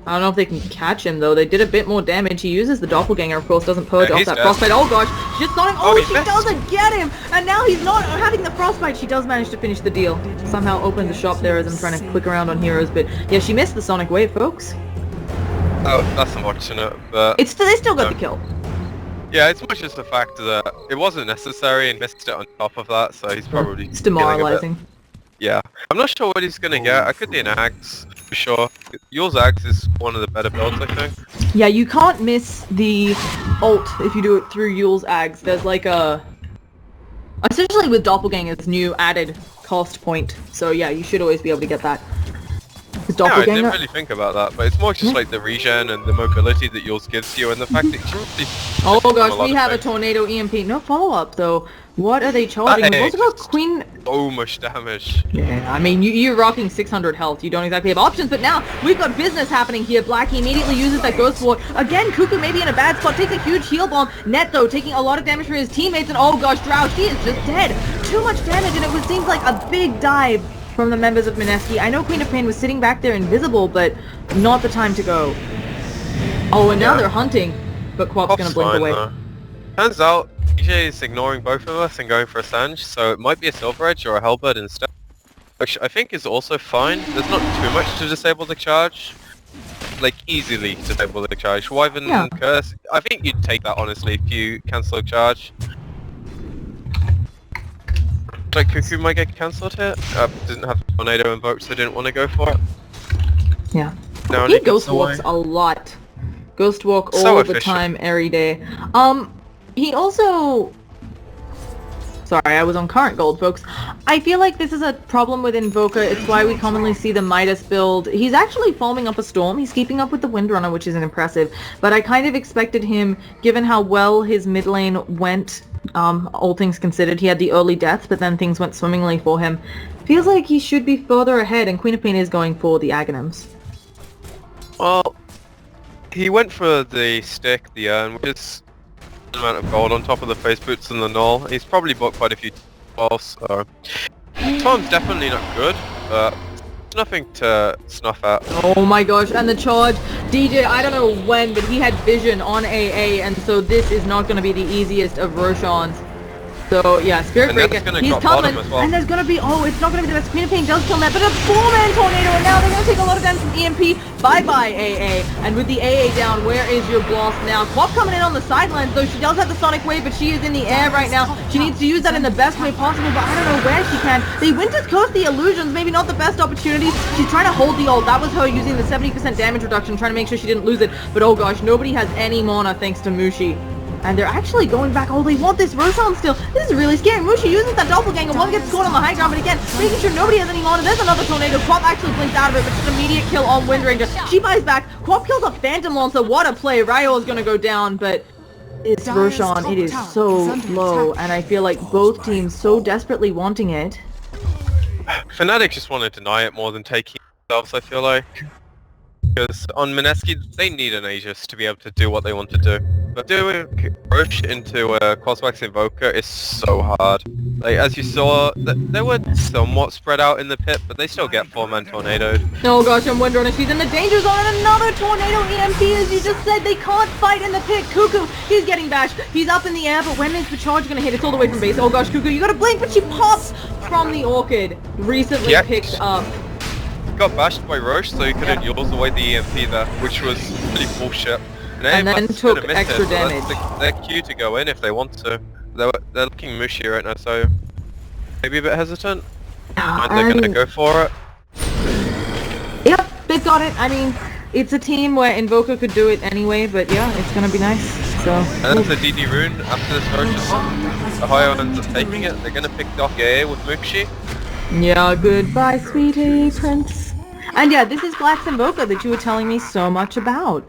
I don't know if they can catch him though. They did a bit more damage. He uses the doppelganger, of course, doesn't purge off that frostbite. Oh gosh, just not. Oh, she doesn't get him, and now he's not having the frostbite. She does manage to finish the deal. Somehow opened the shop there as I'm trying to click around on heroes, but yeah, she missed the Sonic Wave, folks. Oh, that's unfortunate, but they still got the kill. Yeah, it's much as the fact that it wasn't necessary and missed it on top of that, so he's probably it's demoralizing. Yeah, I'm not sure what he's gonna get. I could be an Axe for sure. Yours Axe is one of the better builds, I think. Yeah, you can't miss the ult if you do it through Yule's Axe. There's like a... essentially with Doppelganger's new added cost point. So yeah, you should always be able to get that. Yeah, I didn't really think about that, but it's more just like the regen and the mobility that yours gives you, and the fact that you really... Oh gosh, we have a Tornado EMP. No follow-up though. What are they charging? We've also got Queen... so much damage. Yeah, I mean, you're rocking 600 health. You don't exactly have options, but now we've got business happening here. Blackie immediately uses that Ghost Ward. Again, Cuckoo maybe in a bad spot. Takes a huge heal bomb. Net, though, taking a lot of damage from his teammates, and oh gosh, Drow, she is just dead. Too much damage, and it seems like a big dive from the members of Meneski. I know Queen of Pain was sitting back there invisible, but not the time to go. Oh, and now they're hunting, but Quap's gonna blink away. Though. Turns out, DJ is ignoring both of us and going for a Sange, so it might be a Silver Edge or a Halberd instead. Which I think is also fine. There's not too much to disable the charge. Like, easily disable the charge. Wyvern Curse, I think you'd take that honestly if you cancel a charge. Like, Cuckoo might get cancelled here. Didn't have Tornado invoked, so didn't want to go for it. Yeah. No, he Ghost Walks a lot. Ghost Walk all the time, every day. He also... Sorry, I was on current gold, folks. I feel like this is a problem with Invoker. It's why we commonly see the Midas build. He's actually foaming up a storm. He's keeping up with the Windrunner, which isn't impressive. But I kind of expected him, given how well his mid lane went, all things considered. He had the early death, but then things went swimmingly for him. Feels like he should be further ahead, and Queen of Pain is going for the Aghanims. Well, he went for the stick, the urn, which is amount of gold on top of the face boots and the null. He's probably bought quite a few balls, so... Tom's definitely not good, but nothing to snuff at. Oh my gosh, and the charge. DJ, I don't know when, but he had vision on AA, and so this is not going to be the easiest of Roshan's. So yeah, Spirit Breaker, he's coming, and there's gonna be, oh, it's not gonna be the best. Queen of Pain does kill Net, but a 4-man Tornado, and now they're gonna take a lot of damage from EMP. Bye-bye, AA. And with the AA down, where is your blast now? Quap coming in on the sidelines, though she does have the Sonic Wave, but she is in the air right now. She needs to use that in the best way possible, but I don't know where she can. They Winter's Curse the illusions, maybe not the best opportunity. She's trying to hold the ult. That was her using the 70% damage reduction, trying to make sure she didn't lose it. But oh gosh, nobody has any mana thanks to Mushi. And they're actually going back. Oh, they want this Roshan still. This is really scary. Mushi uses that doppelganger. One gets caught on the high ground, but again, making sure nobody has any mana. There's another tornado. Quap actually blinks out of it, but just immediate kill on Windranger. She buys back. Quap kills a Phantom Lancer. What a play. Ryo is going to go down, but it's Roshan. It is so low, and I feel like both teams so desperately wanting it. Fnatic just want to deny it more than taking it themselves, I feel like. Because on Meneski, they need an Aegis to be able to do what they want to do. But doing Roche into Qualifiers Invoker is so hard. Like, as you saw, they were somewhat spread out in the pit, but they still get 4-man tornadoed. Oh gosh, I'm wondering if she's in the danger zone, and another tornado EMP, as you just said. They can't fight in the pit. Cuckoo, he's getting bashed. He's up in the air, but when is the charge going to hit? It's all the way from base. Oh gosh, Cuckoo, you got to blink, but she pops from the Orchid. Recently picked up. Got bashed by Roche, so he couldn't use away the EMP there, which was really bullshit. And then took extra damage. They're queued to go in if they want to. They're looking mushy right now, so maybe a bit hesitant. And they're gonna go for it. Yep, they've got it. I mean, it's a team where Invoker could do it anyway, but yeah, it's gonna be nice. So. And that's a DD rune after this Roche. Ohio ends up taking it. They're gonna pick Doc A with Muxi. Yeah, goodbye, sweetie prince. And yeah, this is Black's Invoker that you were telling me so much about.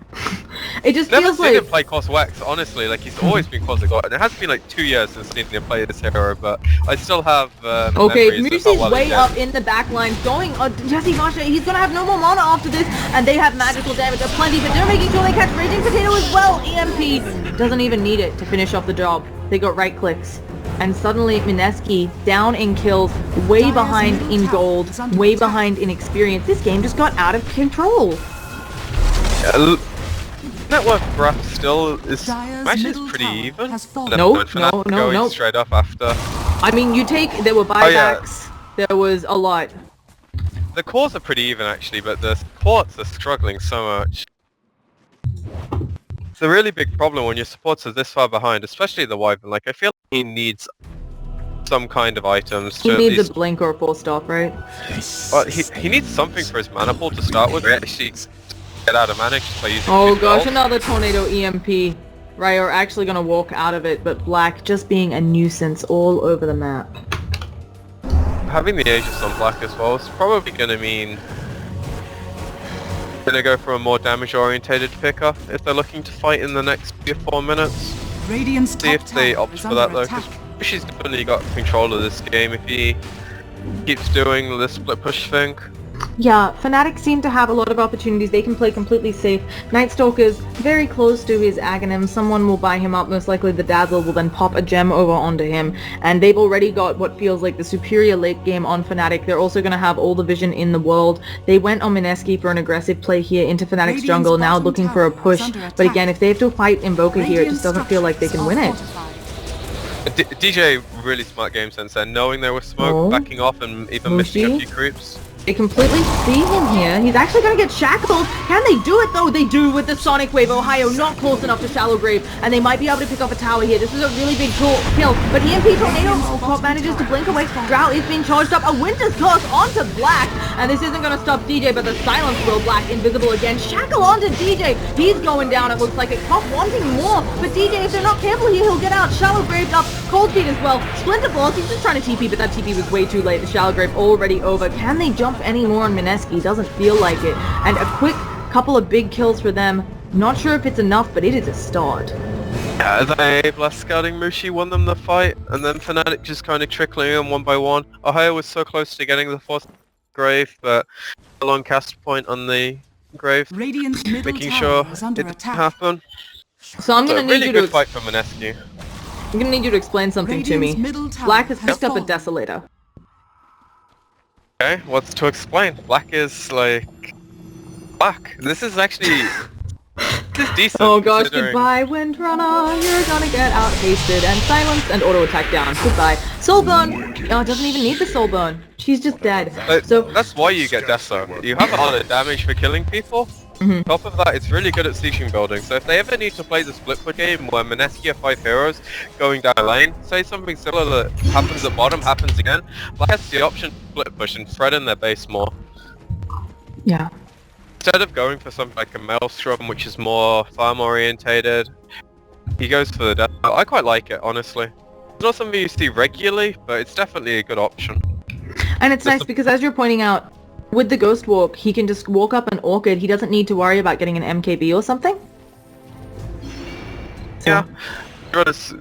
It just feels like... Never seen him play Cos Wex, honestly. Like, he's always been Cos God, and it has been like 2 years since seeing him play this hero, but I still have okay, Musi's way up in the back line, going Jesse Masha, he's gonna have no more mana after this, and they have magical damage aplenty, but they're making sure they catch Raging Potato as well. EMP doesn't even need it to finish off the job. They got right clicks. And suddenly Meneski down in kills, way behind in gold, way behind in experience. This game just got out of control. Yeah, network graph still is actually pretty even. No. Straight up after. I mean, there were buybacks. There was a lot. The cores are pretty even actually, but the supports are struggling so much. It's a really big problem when your supports are this far behind, especially the Wyvern. Like, I feel like he needs some kind of items. He needs a blink or a full stop, right? Well, he needs something for his mana pool to start with. Actually, get out of mana just by using. Oh gosh, another tornado EMP. Ryo are actually gonna walk out of it, but Black just being a nuisance all over the map. Having the Aegis on Black as well is probably gonna mean gonna go for a more damage-orientated pickup if they're looking to fight in the next 3 or 4 minutes. See if they opt for that though, because Bushy's definitely got control of this game if he keeps doing the split push thing. Yeah, Fnatic seem to have a lot of opportunities. They can play completely safe. Night Stalker's very close to his Aghanim. Someone will buy him up. Most likely the Dazzle will then pop a gem over onto him. And they've already got what feels like the superior late game on Fnatic. They're also going to have all the vision in the world. They went on Meneski for an aggressive play here into Fnatic's jungle, now looking for a push. But again, if they have to fight Invoker here, it just doesn't feel like they can win it. DJ, really smart game sense there, knowing there was smoke, backing off and even missing a few creeps. They completely see him here. He's actually going to get shackled. Can they do it though? They do with the Sonic Wave. Ohio not close enough to Shallow Grave, and they might be able to pick off a tower here. This is a really big kill, but EMP Tornado manages to blink away. Drought is being charged up. A Winter's Curse onto Black, and this isn't going to stop DJ, but the Silence will. Black invisible again. Shackle onto DJ. He's going down. It looks like it. Cop wanting more, but DJ, if they're not careful here, he'll get out. Shallow Grave up. Cold Feet as well. Splinter Balls. He's just trying to TP, but that TP was way too late. The Shallow Grave already over. Can they jump any more on Meneski? Doesn't feel like it. And a quick couple of big kills for them. Not sure if it's enough, but it is a start. Yeah, they last scouting Mushi won them the fight, and then Fnatic just kind of trickling in one by one. Ohio was so close to getting the fourth grave, but a long cast point on the grave, making sure it didn't happen. So I'm gonna need you to fight for Meneski. I'm gonna need you to explain something to me. Black has picked up a Desolator. Okay, what's to explain? Black is like Black. This is actually decent. Oh gosh, goodbye Windrunner. You're gonna get out hasted and silenced and auto attack down. Goodbye. Soulburn. Oh, it doesn't even need the Soulburn. She's just dead. So that's why you get Deso. You have a lot of damage for killing people. On top of that, it's really good at sieging building, so if they ever need to play the split push game where Meneski are 5 heroes going down lane, say something similar that happens at bottom happens again, Black has the option to split push and spread in their base more. Yeah. Instead of going for something like a Maelstrom, which is more farm orientated, he goes for the death. I quite like it, honestly. It's not something you see regularly, but it's definitely a good option. And it's nice because, as you're pointing out, with the Ghost Walk, he can just walk up an Orchid. He doesn't need to worry about getting an MKB or something. So. Yeah. Heroes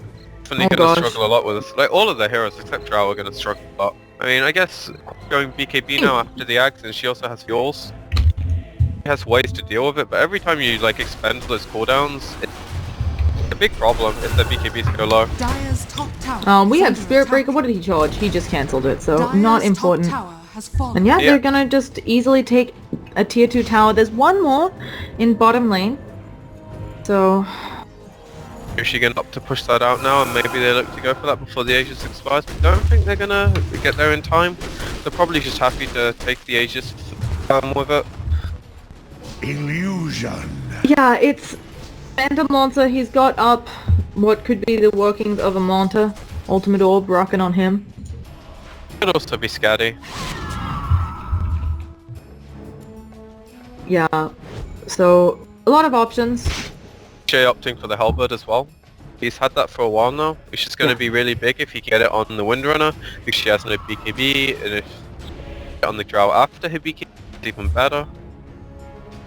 definitely going to struggle a lot with this. Like, all of the heroes except Drow are going to struggle a lot. I mean, I guess going BKB now after the Axe, and she also has fuels. She has ways to deal with it, but every time you, like, expend those cooldowns, it's a big problem if the BKBs go low. Dire's top tower we have Spirit Breaker. What did he charge? He just cancelled it, so Dire's not important. Top tower has fallen. And yeah, they're gonna just easily take a tier 2 tower. There's one more in bottom lane. So... Is she going to opt to push that out now, and maybe they look to go for that before the Aegis expires? But I don't think they're going to get there in time. They're probably just happy to take the Aegis with it. Illusion. Yeah, it's Phantom Lancer. He's got up what could be the workings of a Manta. Ultimate Orb rocking on him. Could also be Scatty. Yeah, so a lot of options. Jay opting for the Halberd as well. He's had that for a while now, which is going to be really big if he can get it on the Windrunner, because she has no BKB, and if on the Drow after her BKB, it's even better.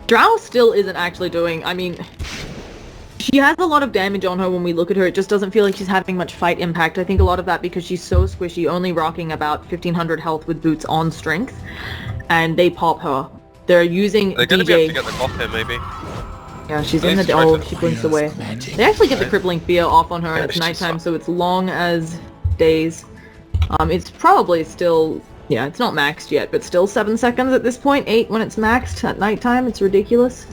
Drow still isn't actually doing, I mean, she has a lot of damage on her when we look at her. It just doesn't feel like she's having much fight impact. I think a lot of that because she's so squishy, only rocking about 1500 health with boots on strength, and they pop her. They're using They're going to DJ. be able to get the cloth here, maybe. Yeah, she's in the... Oh, she blinks away. They actually get the Crippling Fear off on her, and it's nighttime, so it's long as days. It's probably still... Yeah, it's not maxed yet, but still 7 seconds at this point. 8 when it's maxed at nighttime. It's ridiculous.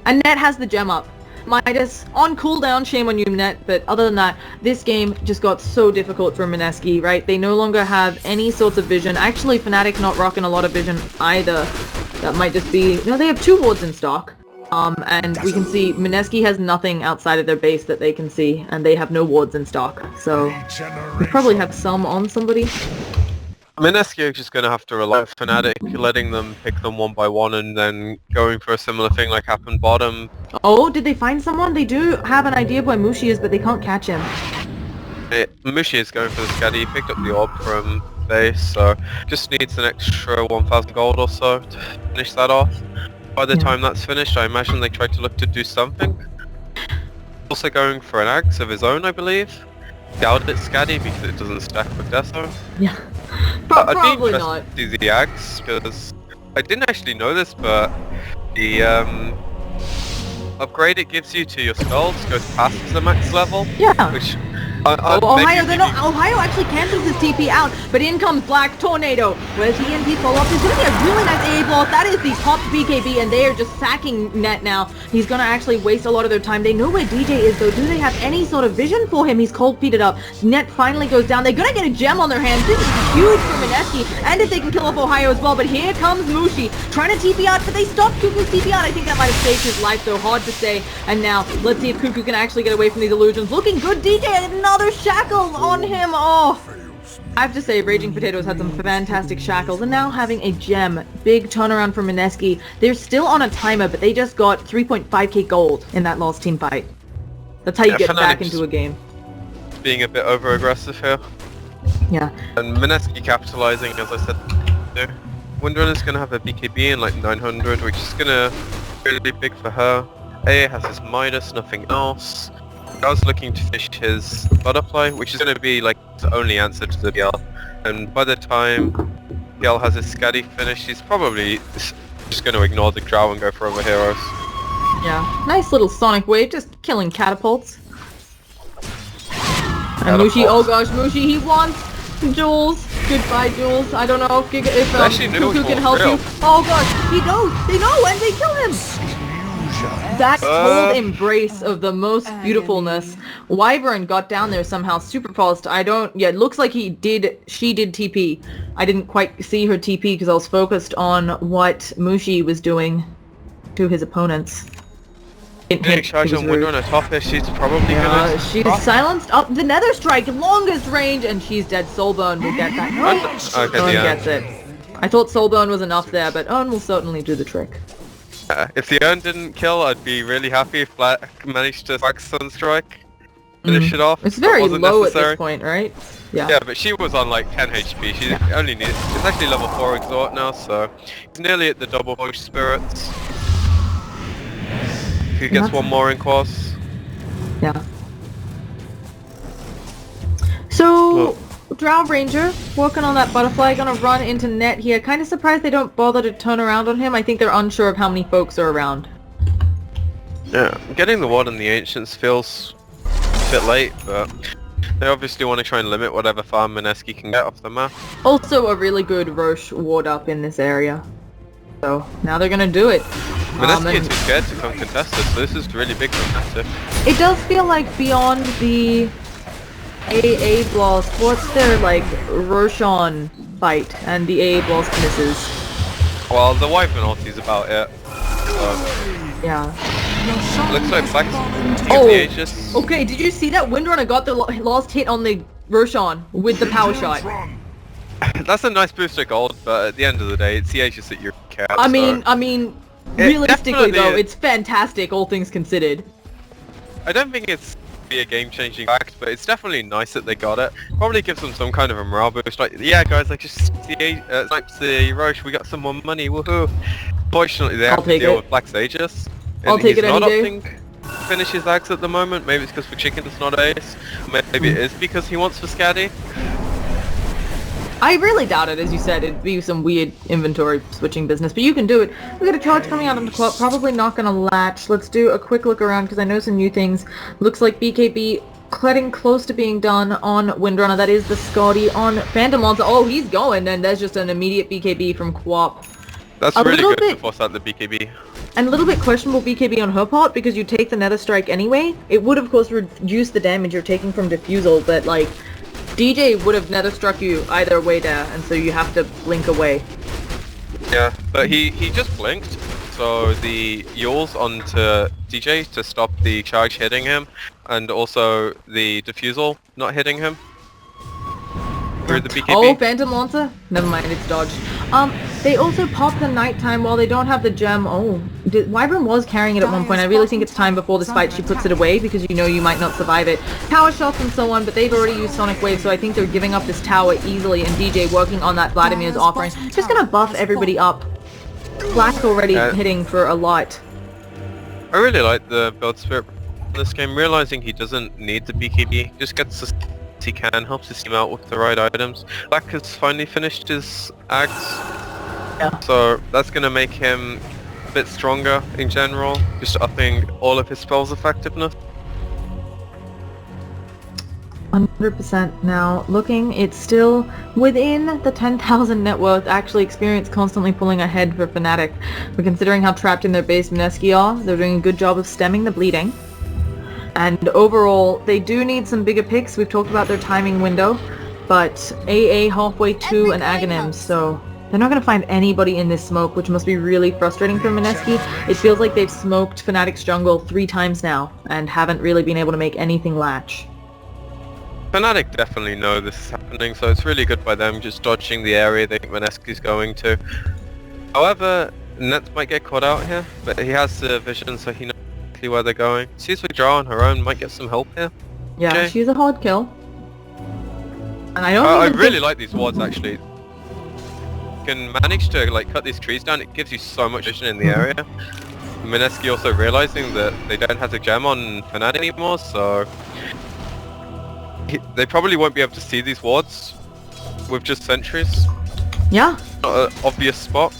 And Net has the gem up. Midas, on cooldown, shame on you, Net, but other than that, this game just got so difficult for Meneski, right? They no longer have any sorts of vision. Actually, Fnatic not rocking a lot of vision either. That might just be... No, they have 2 wards in stock. And we can see Meneski has nothing outside of their base that they can see, and they have no wards in stock, so we probably have some on somebody. Meneski are just going to have to rely on Fnatic, letting them pick them one by one, and then going for a similar thing like happened bottom. Oh, did they find someone? They do have an idea of where Mushi is, but they can't catch him. Mushi is going for the Scatty. He picked up the orb from base, so just needs an extra 1000 gold or so to finish that off. By the time that's finished, I imagine they try to look to do something. Also going for an Axe of his own, I believe. Doubt it's Scatty because it doesn't stack with Deso. Yeah, I'd probably be not. interested to see the Axe, because I didn't actually know this, but the upgrade it gives you to your skulls goes past the max level. Yeah. Which Ohio, Ohio actually cancels his TP out, but in comes Black Tornado. Where's he in? He follow up. There's going to be a really nice A block. That is the top BKB, and they are just sacking Net now. He's going to actually waste a lot of their time. They know where DJ is, though. Do they have any sort of vision for him? He's cold-feeted up. Net finally goes down. They're going to get a gem on their hands. This is huge for Meneski, and if they can kill off Ohio as well. But here comes Mushi, trying to TP out, but they stopped Cuckoo's TP out. I think that might have saved his life, though. Hard to say. And now, let's see if Cuckoo can actually get away from these illusions. Looking good, DJ, another shackle on him. Oh, I have to say, Raging Potatoes had some fantastic shackles, and now having a gem. Big turnaround for Meneski. They're still on a timer, but they just got 3.5k gold in that last team fight. That's how you get back into a game. Being a bit over-aggressive here. Yeah. And Meneski capitalizing, as I said. Windrunner's going to have a BKB in like 900, which is going to be really big for her. A has his Midas, nothing else. I was looking to finish his Butterfly, which is going to be like the only answer to the BL. And by the time BL has his Scatty finished, he's probably just going to ignore the Drow and go for other heroes. Yeah, nice little Sonic Wave, just killing catapults. And Mushi, oh gosh, Mushi, he wants Jules. Goodbye, Jules. I don't know if Cuckoo can help you. Oh gosh, he knows. They know, and they kill him. That cold embrace of the most beautifulness. Wyvern got down there somehow super fast. It looks like she did TP. I didn't quite see her TP because I was focused on what Mushi was doing to his opponents. Charge on Windrunner top here, she's probably gonna... She's silenced up the Nether Strike, longest range, and she's dead. Soulburn will get that. Soulburn gets it. I thought Soulburn was enough there, but Urn will certainly do the trick. If the Urn didn't kill, I'd be really happy if Black managed to back Sunstrike. finish it off. It's very low necessary. at this point, right? Yeah. Yeah, but she was on like 10 HP. She only needs. It's actually level 4 exhort now, so he's nearly at the double push spirits. If he gets one more in course. Yeah. So, Drow Ranger, working on that butterfly, gonna run into net here. Kind of surprised they don't bother to turn around on him. I think they're unsure of how many folks are around. Yeah, getting the ward on the Ancients feels a bit late, but they obviously want to try and limit whatever farm Meneski can get off the map. Also a really good Roche ward up in this area. So, now they're gonna do it. Meneski is too scared to come contested, so this is really big for Fnatic. It does feel like beyond the AA Blast, what's their, like, Roshan fight and the AA Blast misses? Well, the Wyvern ulti's about it. So. Yeah. Looks like Black's taking the Aegis. Okay, did you see that? Windrunner got the last hit on the Roshan with the power shot. That's a nice boost of gold, but at the end of the day, it's the Aegis that you're cared. I mean, realistically though, it's fantastic, all things considered. I don't think it's be a game-changing fact, but it's definitely nice that they got it. Probably gives them some kind of a morale boost. Like, yeah, guys, like just snipes the Roche. We got some more money. Woohoo! Fortunately, they have to deal with Black's Aegis. I'll take it any day. He's not opting to finish his Axe at the moment. Maybe it's because for Chicken it's not Ace. Maybe it is because he wants for Scaddy. I really doubt it, as you said. It'd be some weird inventory switching business, but you can do it. We got a charge coming out on the clock, probably not gonna latch. Let's do a quick look around because I know some new things. Looks like BKB getting close to being done on Windrunner. That is the Scotty on Phantom Monster. Oh, he's going, and there's just an immediate BKB from Quap. That's really good to force out the BKB. And a little bit questionable BKB on her part because you take the Nether Strike anyway. It would of course reduce the damage you're taking from Diffusal, but like DJ would have Nether struck you either way there, and so you have to blink away. Yeah, but he just blinked, so the Yule's onto DJ to stop the charge hitting him, and also the Diffusal not hitting him. Through the BKB. Oh, Phantom Lancer? Never mind, it's dodged. They also pop the nighttime while they don't have the gem. Oh, Wyvern was carrying it at one point. I really think it's time before this fight she puts it away because you know you might not survive it. Power shots and so on, but they've already used Sonic Wave, so I think they're giving up this tower easily, and DJ working on that Vladimir's offering. Just gonna buff everybody up. Black already hitting for a lot. I really like the build spirit in this game, realizing he doesn't need the BKB, just gets the he can, helps his team out with the right items. Black has finally finished his Axe, so that's going to make him a bit stronger in general, just upping all of his spells' effectiveness. 100% now. Looking, it's still within the 10,000 net worth. Actually, experience constantly pulling ahead for Fnatic. But considering how trapped in their base Meneski are, they're doing a good job of stemming the bleeding. And overall, they do need some bigger picks. We've talked about their timing window, but AA halfway to an Aghanim, so they're not going to find anybody in this smoke, which must be really frustrating for Meneski. It feels like they've smoked Fnatic's jungle 3 times now, and haven't really been able to make anything latch. Fnatic definitely know this is happening, so it's really good by them just dodging the area they think Meneski's going to. However, Nets might get caught out here, but he has the vision, so he knows where they're going. She's withdraw on her own, might get some help here. Yeah, okay. She's a hard kill. And I don't I really like these wards actually. You can manage to like cut these trees down, it gives you so much vision in the area. Meneski also realizing that they don't have the gem on Fnatic anymore, so they probably won't be able to see these wards with just sentries. Yeah. Not an obvious spot.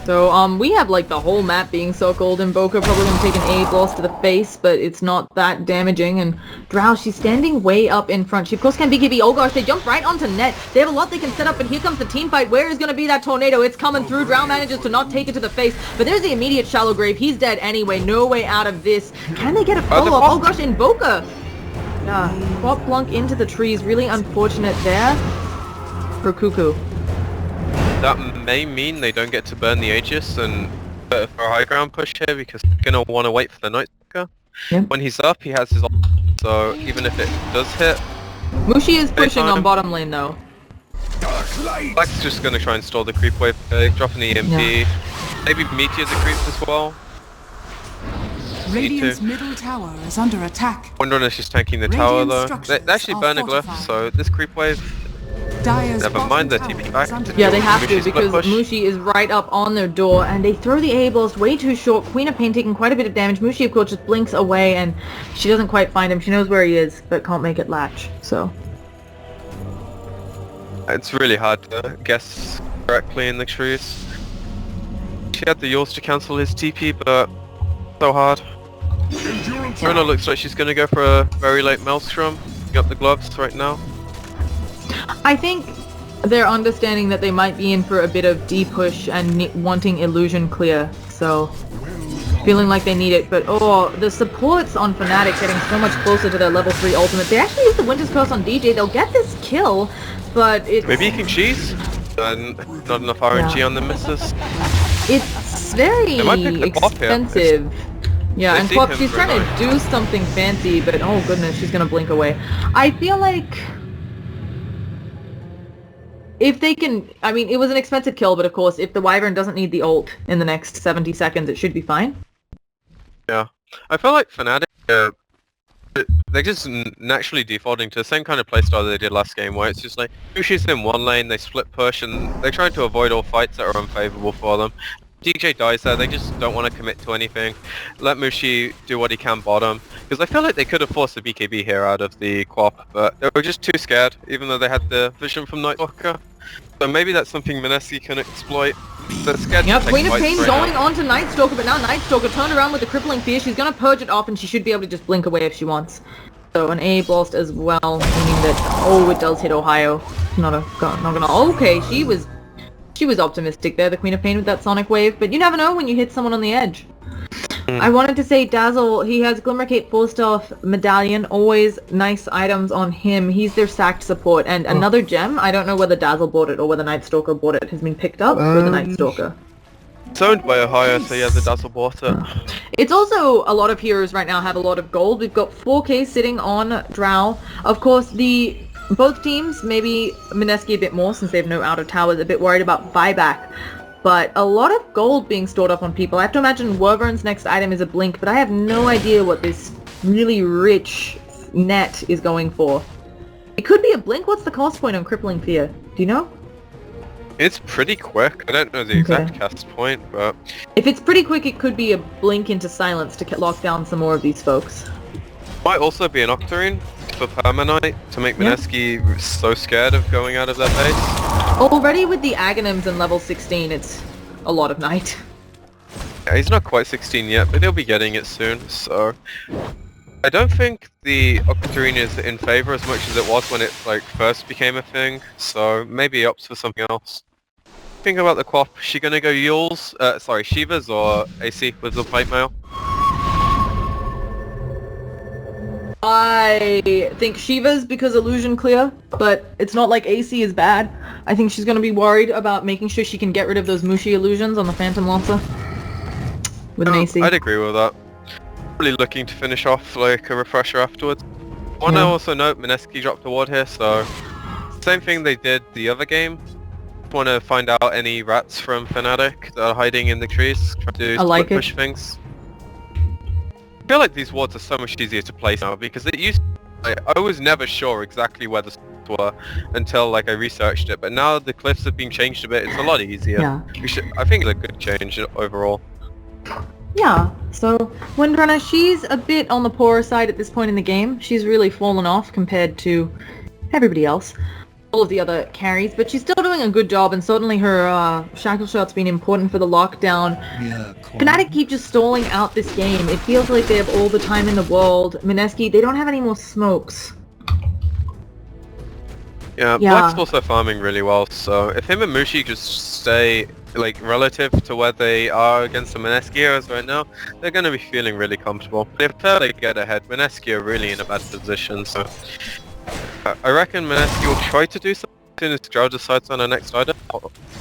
So, we have, like, the whole map being circled, and Boca probably gonna take an A blast to the face, but it's not that damaging, and Drow, she's standing way up in front. She, of course, can BKB. Oh, gosh, they jump right onto net. They have a lot they can set up, and here comes the team fight. Where is gonna be that tornado? It's coming through. Drow manages to not take it to the face, but there's the immediate shallow grave. He's dead anyway. No way out of this. Can they get a follow-up? Oh, gosh, in Boca! Yeah, Quap Blunk into the trees. Really unfortunate there for Cuckoo. That may mean they don't get to burn the Aegis and for a high ground push here because they're going to want to wait for the Night Stalker. Yeah. When he's up, he has his ult, so even if it does hit... Mushi is pushing on bottom lane though. Black's just going to try and stall the creep wave, drop an EMP, maybe meteor the creeps as well. Radiant's middle tower is under attack. Wondering if she's tanking the tower though. They actually burn a glyph, so this creep wave... Never mind the TP back. Yeah, they have to, because Mushi is right up on their door, and they throw the A blast way too short. Queen of Pain taking quite a bit of damage. Mushi, of course, just blinks away, and she doesn't quite find him. She knows where he is, but can't make it latch, so... It's really hard to guess correctly in the trees. She had the yours to cancel his TP, but so hard. Rona looks like she's gonna go for a very late Maelstrom. Got the gloves right now. I think they're understanding that they might be in for a bit of D-push and wanting illusion clear, so feeling like they need it. But oh, the supports on Fnatic getting so much closer to their level 3 ultimate. They actually use the Winter's Curse on DJ. They'll get this kill, but it's... Maybe you can cheese? And not enough RNG on the misses. It's very expensive. Yeah, and Quap, she's trying to do something fancy, but oh goodness, she's gonna blink away. I feel like... if they can... I mean, it was an expensive kill, but of course, if the Wyvern doesn't need the ult in the next 70 seconds, it should be fine. Yeah. I feel like Fnatic, they're just naturally defaulting to the same kind of playstyle they did last game, where it's just like, Mushi's in one lane, they split push, and they're trying to avoid all fights that are unfavourable for them. DJ dies there, they just don't want to commit to anything. Let Mushi do what he can bottom. Because I feel like they could have forced the BKB here out of the Quap, but they were just too scared, even though they had the vision from Nightwalker. So maybe that's something Meneski can exploit. They're scared to take Queen of Pain right going now. on to Nightstalker, but now Nightstalker turned around with the crippling fear. She's gonna purge it off, and she should be able to just blink away if she wants. So an A blast as well, meaning that it does hit Ohio. Not gonna. Okay, she was optimistic there, the Queen of Pain, with that Sonic Wave, but you never know when you hit someone on the edge. I wanted to say Dazzle, he has Glimmercape 4-Staff Medallion, always nice items on him. He's their sacked support, and another gem, I don't know whether Dazzle bought it or whether Nightstalker bought it, has been picked up for the Nightstalker. It's owned by Ohio, so yeah, the Dazzle bought it. It's also, a lot of heroes right now have a lot of gold. We've got 4k sitting on Drow. Of course, both teams, maybe Meneski a bit more since they have no outer towers, a bit worried about buyback. But a lot of gold being stored up on people. I have to imagine Wyvern's next item is a blink, but I have no idea what this really rich net is going for. It could be a blink. What's the cost point on Crippling Fear? Do you know? It's pretty quick. I don't know the exact cast point, but... if it's pretty quick, it could be a blink into silence to lock down some more of these folks. Might also be an Octarine for Permanite to make Meneski so scared of going out of their base. Already with the Aghanims in level 16, it's a lot of night. Yeah, he's not quite 16 yet, but he'll be getting it soon, so... I don't think the Octarine is in favor as much as it was when it first became a thing, so maybe he opts for something else. Think about the Quap. Is she gonna go Yules, Shivas or AC with the Pipe Mail? I think Shiva's because illusion clear, but it's not like AC is bad. I think she's going to be worried about making sure she can get rid of those Mushi illusions on the Phantom Lancer with an AC. I'd agree with that. Really looking to finish off a refresher afterwards. Want to also note Meneski dropped a ward here, so same thing they did the other game. Want to find out any rats from Fnatic that are hiding in the trees, trying to split push things. I feel like these wards are so much easier to place now because it used to, I was never sure exactly where the spots were until I researched it, but now the cliffs have been changed a bit. It's a lot easier. Yeah. I think it's a good change overall. Yeah, so Windrunner, she's a bit on the poorer side at this point in the game. She's really fallen off compared to everybody else, all of the other carries, but she's still doing a good job, and certainly her shackle shot's been important for the lockdown. Yeah, cool. Fnatic keep just stalling out this game. It feels like they have all the time in the world. Meneski, they don't have any more smokes. Yeah, Black's also farming really well, so if him and Mushi just stay relative to where they are against the Meneski heroes right now, they're going to be feeling really comfortable. But if they get ahead, Meneski are really in a bad position, so... I reckon Meneski will try to do something as soon as Drow decides on her next item,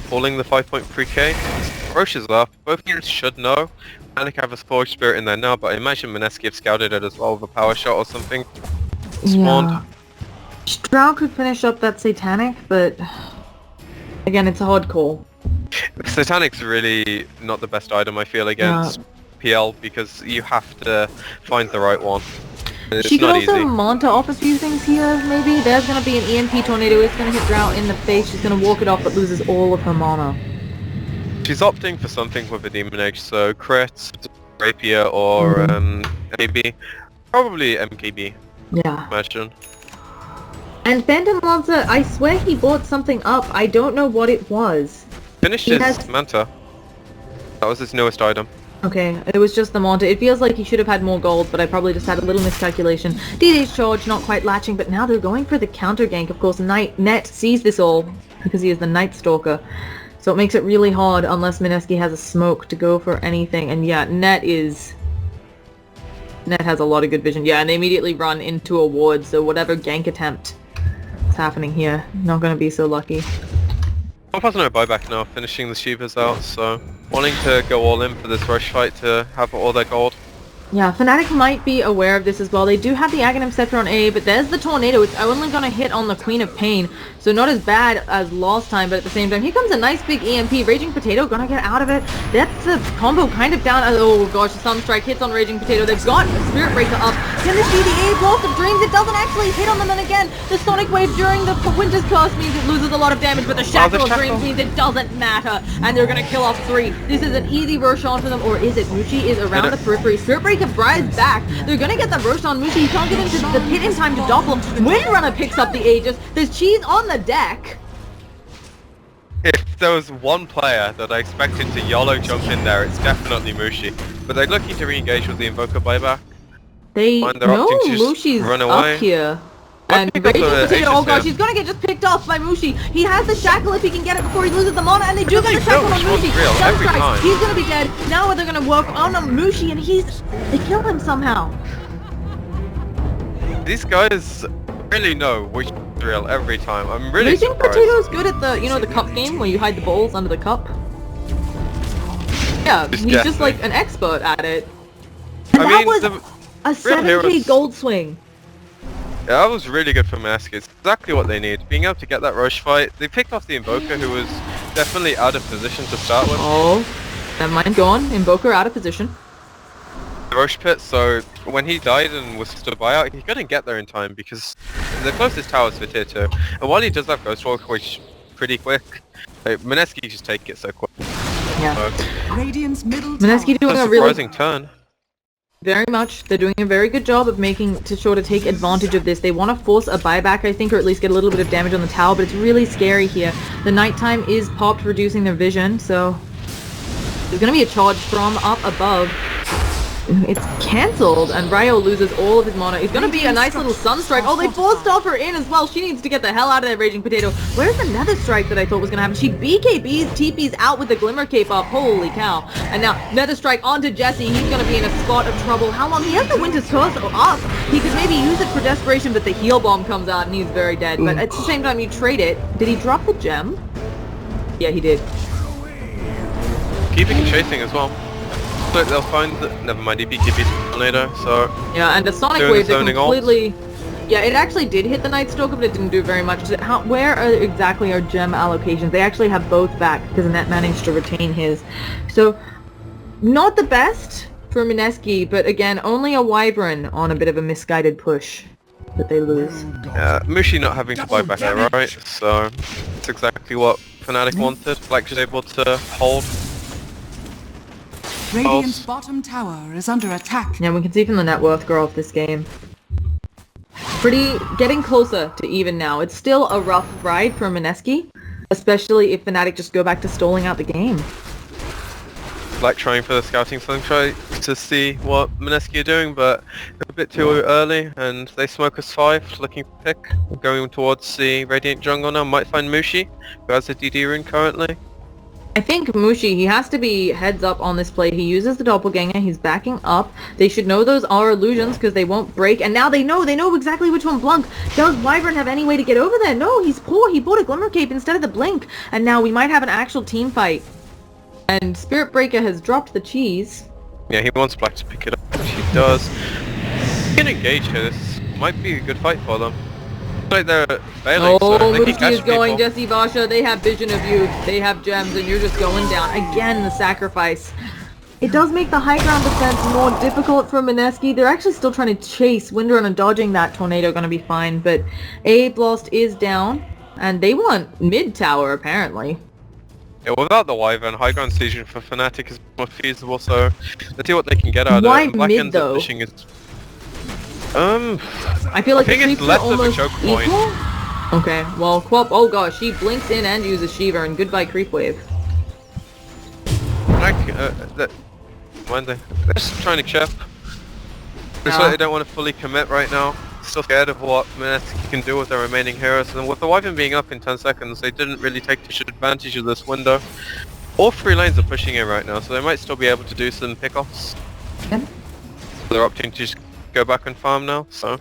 pulling the 5.3k. Roche is up. Both teams should know. Fnatic have a Forge Spirit in there now, but I imagine Meneski have scouted it as well with a power shot or something. Spawned. Yeah. Drow could finish up that Satanic, but again, it's a hard call. Satanic's really not the best item I feel against PL because you have to find the right one. It's She could not also easy. Manta off a few things here, maybe. There's going to be an EMP tornado. It's going to hit Drought in the face. She's going to walk it off, but loses all of her mana. She's opting for something with a Demon Age, so crits, Rapier, or MKB. Probably MKB, Yeah. imagine. And Phantom Lancer, I swear he bought something up. I don't know what it was. Finished He his has- Manta. That was his newest item. Okay, it was just the Manta. It feels like he should have had more gold, but I probably just had a little miscalculation. DD's charge, not quite latching, but now they're going for the counter gank. Of course, Net sees this all because he is the Night Stalker. So it makes it really hard unless Meneski has a smoke to go for anything. And yeah, Net has a lot of good vision. Yeah, and they immediately run into a ward, so whatever gank attempt is happening here, not going to be so lucky. Top has no buyback now, finishing the Shivas out, so wanting to go all in for this rush fight to have all their gold. Yeah, Fnatic might be aware of this as well. They do have the Aghanim Scepter on A, but there's the Tornado. It's only going to hit on the Queen of Pain, so not as bad as last time, but at the same time, here comes a nice big EMP. Raging Potato gonna get out of it. That's the combo kind of down. Oh gosh, the Sunstrike hits on Raging Potato. They've got a Spirit Breaker up. Can this be the A Blast of Dreams? It doesn't actually hit on them, and again, the Sonic Wave during the Winter's Curse means it loses a lot of damage, but the Shackle of Dreams means it doesn't matter, and they're gonna kill off 3. This is an easy Roshan for them, or is it? Mushi is around the periphery. Spirit Breaker Bride's back. They're gonna get the Roshan. Mushi, he can't get into the pit in time to doppel. Windrunner picks up the Aegis. There's cheese on the deck. If there was one player that I expected to YOLO jump in there, it's definitely Mushi. But they're looking to re-engage with the Invoker buyback. They They're know opting to just Mushi's run away. up here. Might And pick up Raging the Potato, oh Aegis gosh, here. he's gonna get just picked off by Mushi. He has the Shackle if he can get it before he loses the mana, and they do get the They Shackle know on which one's Mushi. real every Sunstrike, time. he's gonna be dead. Now they're gonna work on Mushi, and they kill him somehow. These guys really know which is real every time. I'm really Raging surprised. Potato is good at the, the cup game where you hide the balls under the cup. Yeah, Just he's guess, just like- like an expert at it. And I that mean, was the a real 7k heroes- gold swing. Yeah, that was really good for Meneski. It's exactly what they need. Being able to get that rush fight. They picked off the Invoker, who was definitely out of position to start with. Oh, never mind, go on. Invoker out of position. The rush pit, so when he died and was to buy out, he couldn't get there in time because the closest tower is for tier 2. And while he does have Ghost Walk, which pretty quick, Meneski just take it so quick. Yeah. Radiant's middle Meneski tower. doing A a really surprising turn. very much. They're doing a very good job of making to sort of take advantage of this. They want to force a buyback, I think, or at least get a little bit of damage on the tower, but it's really scary here. The nighttime is popped, reducing their vision, so there's going to be a charge from up above. It's cancelled, and Ryo loses all of his mana. It's going to be a nice little Sunstrike. Oh, they forced off her in as well. She needs to get the hell out of that Raging Potato. Where's the Nether Strike that I thought was going to happen? She BKBs, TP's out with the Glimmer Cape up. Holy cow. And now Nether Strike onto Jesse. He's going to be in a spot of trouble. How long? He has the Winter's Curse up. He could maybe use it for desperation, but the Heal Bomb comes out and he's very dead. But at the same time, you trade it. Did he drop the gem? Yeah, he did. Keeping and chasing as well. But they'll find never mind, he BKB's tornado, so Yeah, and the Sonic Doing Wave the that zoning ult. completely... Yeah, it actually did hit the Night Stalker, but it didn't do very much. Where are exactly our gem allocations? They actually have both back, because Net managed to retain his. So, not the best for Meneski, but again, only a Wyvern on a bit of a misguided push that they lose. Mushi not having to buy back there, right? So it's exactly what Fnatic wanted, like just able to hold. Radiant's bottom tower is under attack. Yeah, we can see from the net worth graph this game. Getting closer to even now. It's still a rough ride for Meneski, especially if Fnatic just go back to stalling out the game. Like trying for the scouting thing, try to see what Meneski are doing, but a bit too early, and they smoke us 5, looking for pick, going towards the Radiant jungle now. Might find Mushi, who has a DD rune currently. I think Mushi, he has to be heads up on this play. He uses the doppelganger, he's backing up. They should know those are illusions because they won't break. And now they know exactly which one blunk. Does Wyvern have any way to get over there? No, he's poor. He bought a Glimmer Cape instead of the blink. And now we might have an actual team fight. And Spirit Breaker has dropped the cheese. Yeah, he wants Black to pick it up, which he does. He can engage here, this might be a good fight for them. Like they're failing, Oh, so they can Mushi catch is going, people. Jesse Basha. They have vision of you. They have gems, and you're just going down. Again, the sacrifice. It does make the high ground defense more difficult for Meneski. They're actually still trying to chase Windrun and dodging that tornado, gonna be fine, but A Blast is down, and they want mid tower apparently. Yeah, without the Wyvern, high ground siege for Fnatic is more feasible, so let's see what they can get out Why of it. Black mid ends up though? pushing it. I feel like I think the it's creeps less are of a almost choke point. equal. Okay, well, Quap, oh gosh, she blinks in and uses Shiva, and goodbye creep wave. They're just trying to chip. Looks like they don't want to fully commit right now. Still scared of what Meneski can do with their remaining heroes, and with the Wyvern being up in 10 seconds, they didn't really take advantage of this window. All three lanes are pushing in right now, so they might still be able to do some pickoffs. Yeah. They're opting to just go back and farm now, so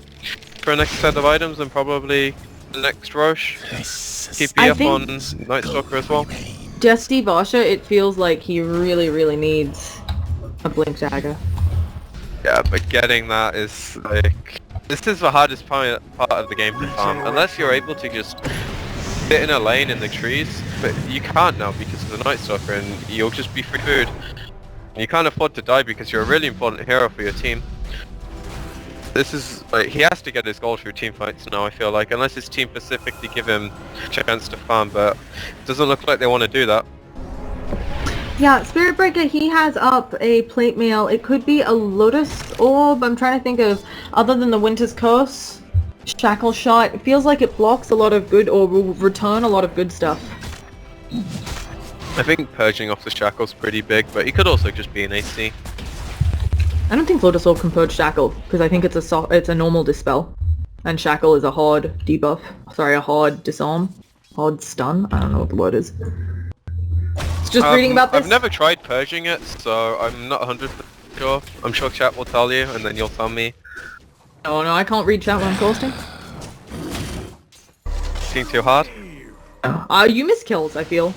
for a next set of items and probably the next Roche. TP up on Night Stalker as well. Just Steve Asha, it feels like he really needs a Blink Dagger. Yeah, but getting that is like... This is the hardest part of the game to farm, unless you're able to just sit in a lane in the trees, but you can't now because of the Night Stalker and you'll just be free food. You can't afford to die because you're a really important hero for your team. This is like, he has to get his goal through team fights now, I feel like, unless his team specifically give him a chance to farm, but it doesn't look like they want to do that. Yeah, Spirit Breaker, he has up a plate mail. It could be a Lotus Orb. I'm trying to think of, other than the Winter's Curse, Shackle Shot. It feels like it blocks a lot of good, or will return a lot of good stuff. I think purging off the Shackle's pretty big, but he could also just be an AC. I don't think Lotus Orb can purge Shackle, because I think it's a normal Dispel. And Shackle is a hard debuff. Sorry, a hard disarm. Hard stun? I don't know what the word is. It's just reading about this. I've never tried purging it, so I'm not 100% sure. I'm sure chat will tell you, and then you'll tell me. Oh no, I can't read chat when I'm casting. Seeing too hard? You miss kills, I feel.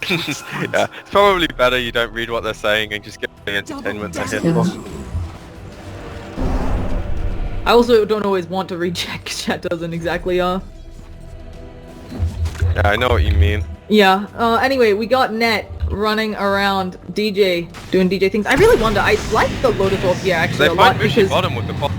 Yeah, it's probably better you don't read what they're saying and just get the entertainment they're here for. I also don't always want to read chat, 'cause chat doesn't exactly, Yeah, I know what you mean. Yeah, anyway, we got Net running around doing DJ things. I really wonder, I like the Lotus Orb here actually a lot because... bottom with the pop.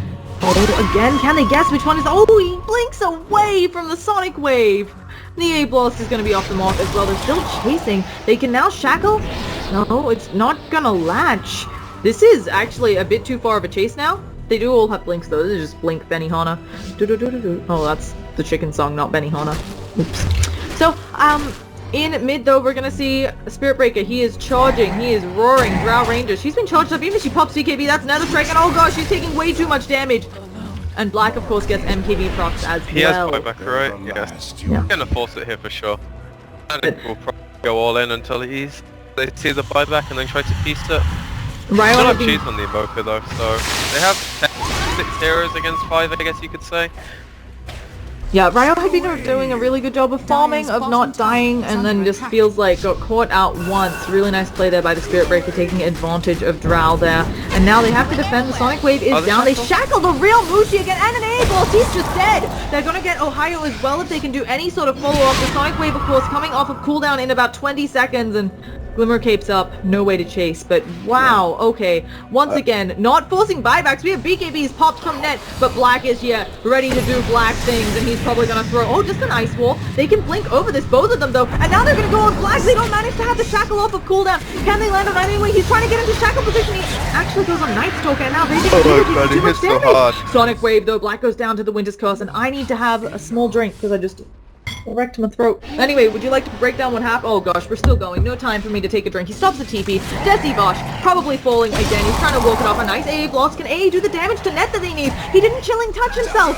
Oh, again, can they guess which one is... Oh, he blinks away from the Sonic Wave! The A Blast is going to be off the mark as well. They're still chasing. They can now shackle. No, it's not going to latch. This is actually a bit too far of a chase now. They do all have blinks though. This is just blink Benihana. Oh, that's the chicken song, not Benihana. Oops. So, in mid though, we're gonna see Spirit Breaker. He is charging. He is roaring. Drow Ranger. She's been charged up. Even if she pops BKB, that's another strike. And oh gosh, she's taking way too much damage. And Black, of course, gets MKB procs as He well. has buyback, right? Yes. Yeah. He's gonna force it here for sure. And we'll probably go all in until they see the buyback and then try to piece it. Ryo Still have cheese on the Evoker though, so they have 6 heroes against 5, I guess you could say. Yeah, Ryo had been doing a really good job of farming, of not dying, and then just feels like got caught out once. Really nice play there by the Spirit Breaker, taking advantage of Drow there. And now they have to defend. The Sonic Wave is down. They shackle the real Mushi again, and an A-Blast. He's just dead. They're going to get Ohio as well if they can do any sort of follow-up. The Sonic Wave, of course, coming off of cooldown in about 20 seconds, and Glimmer Cape's up, no way to chase, but wow, okay. Once again, not forcing buybacks. We have BKBs popped from Net, but Black is here, ready to do Black things, and he's probably gonna throw, oh, just an Ice Wall. They can blink over this, both of them though, and now they're gonna go on Black. They don't manage to have the shackle off of cooldown. Can they land on anyway? He's trying to get into shackle position. He actually goes on Night Stalker, and now they think too much damage. Sonic Wave though, Black goes down to the Winter's Curse, and I need to have a small drink, because I just wrecked my throat. Anyway, would you like to break down what happened? Oh gosh, we're still going. No time for me to take a drink. He stops the TP. Desi Bosch probably falling again. He's trying to walk it off a nice A Blast. Can A do the damage to Net that they need? He didn't chilling touch himself.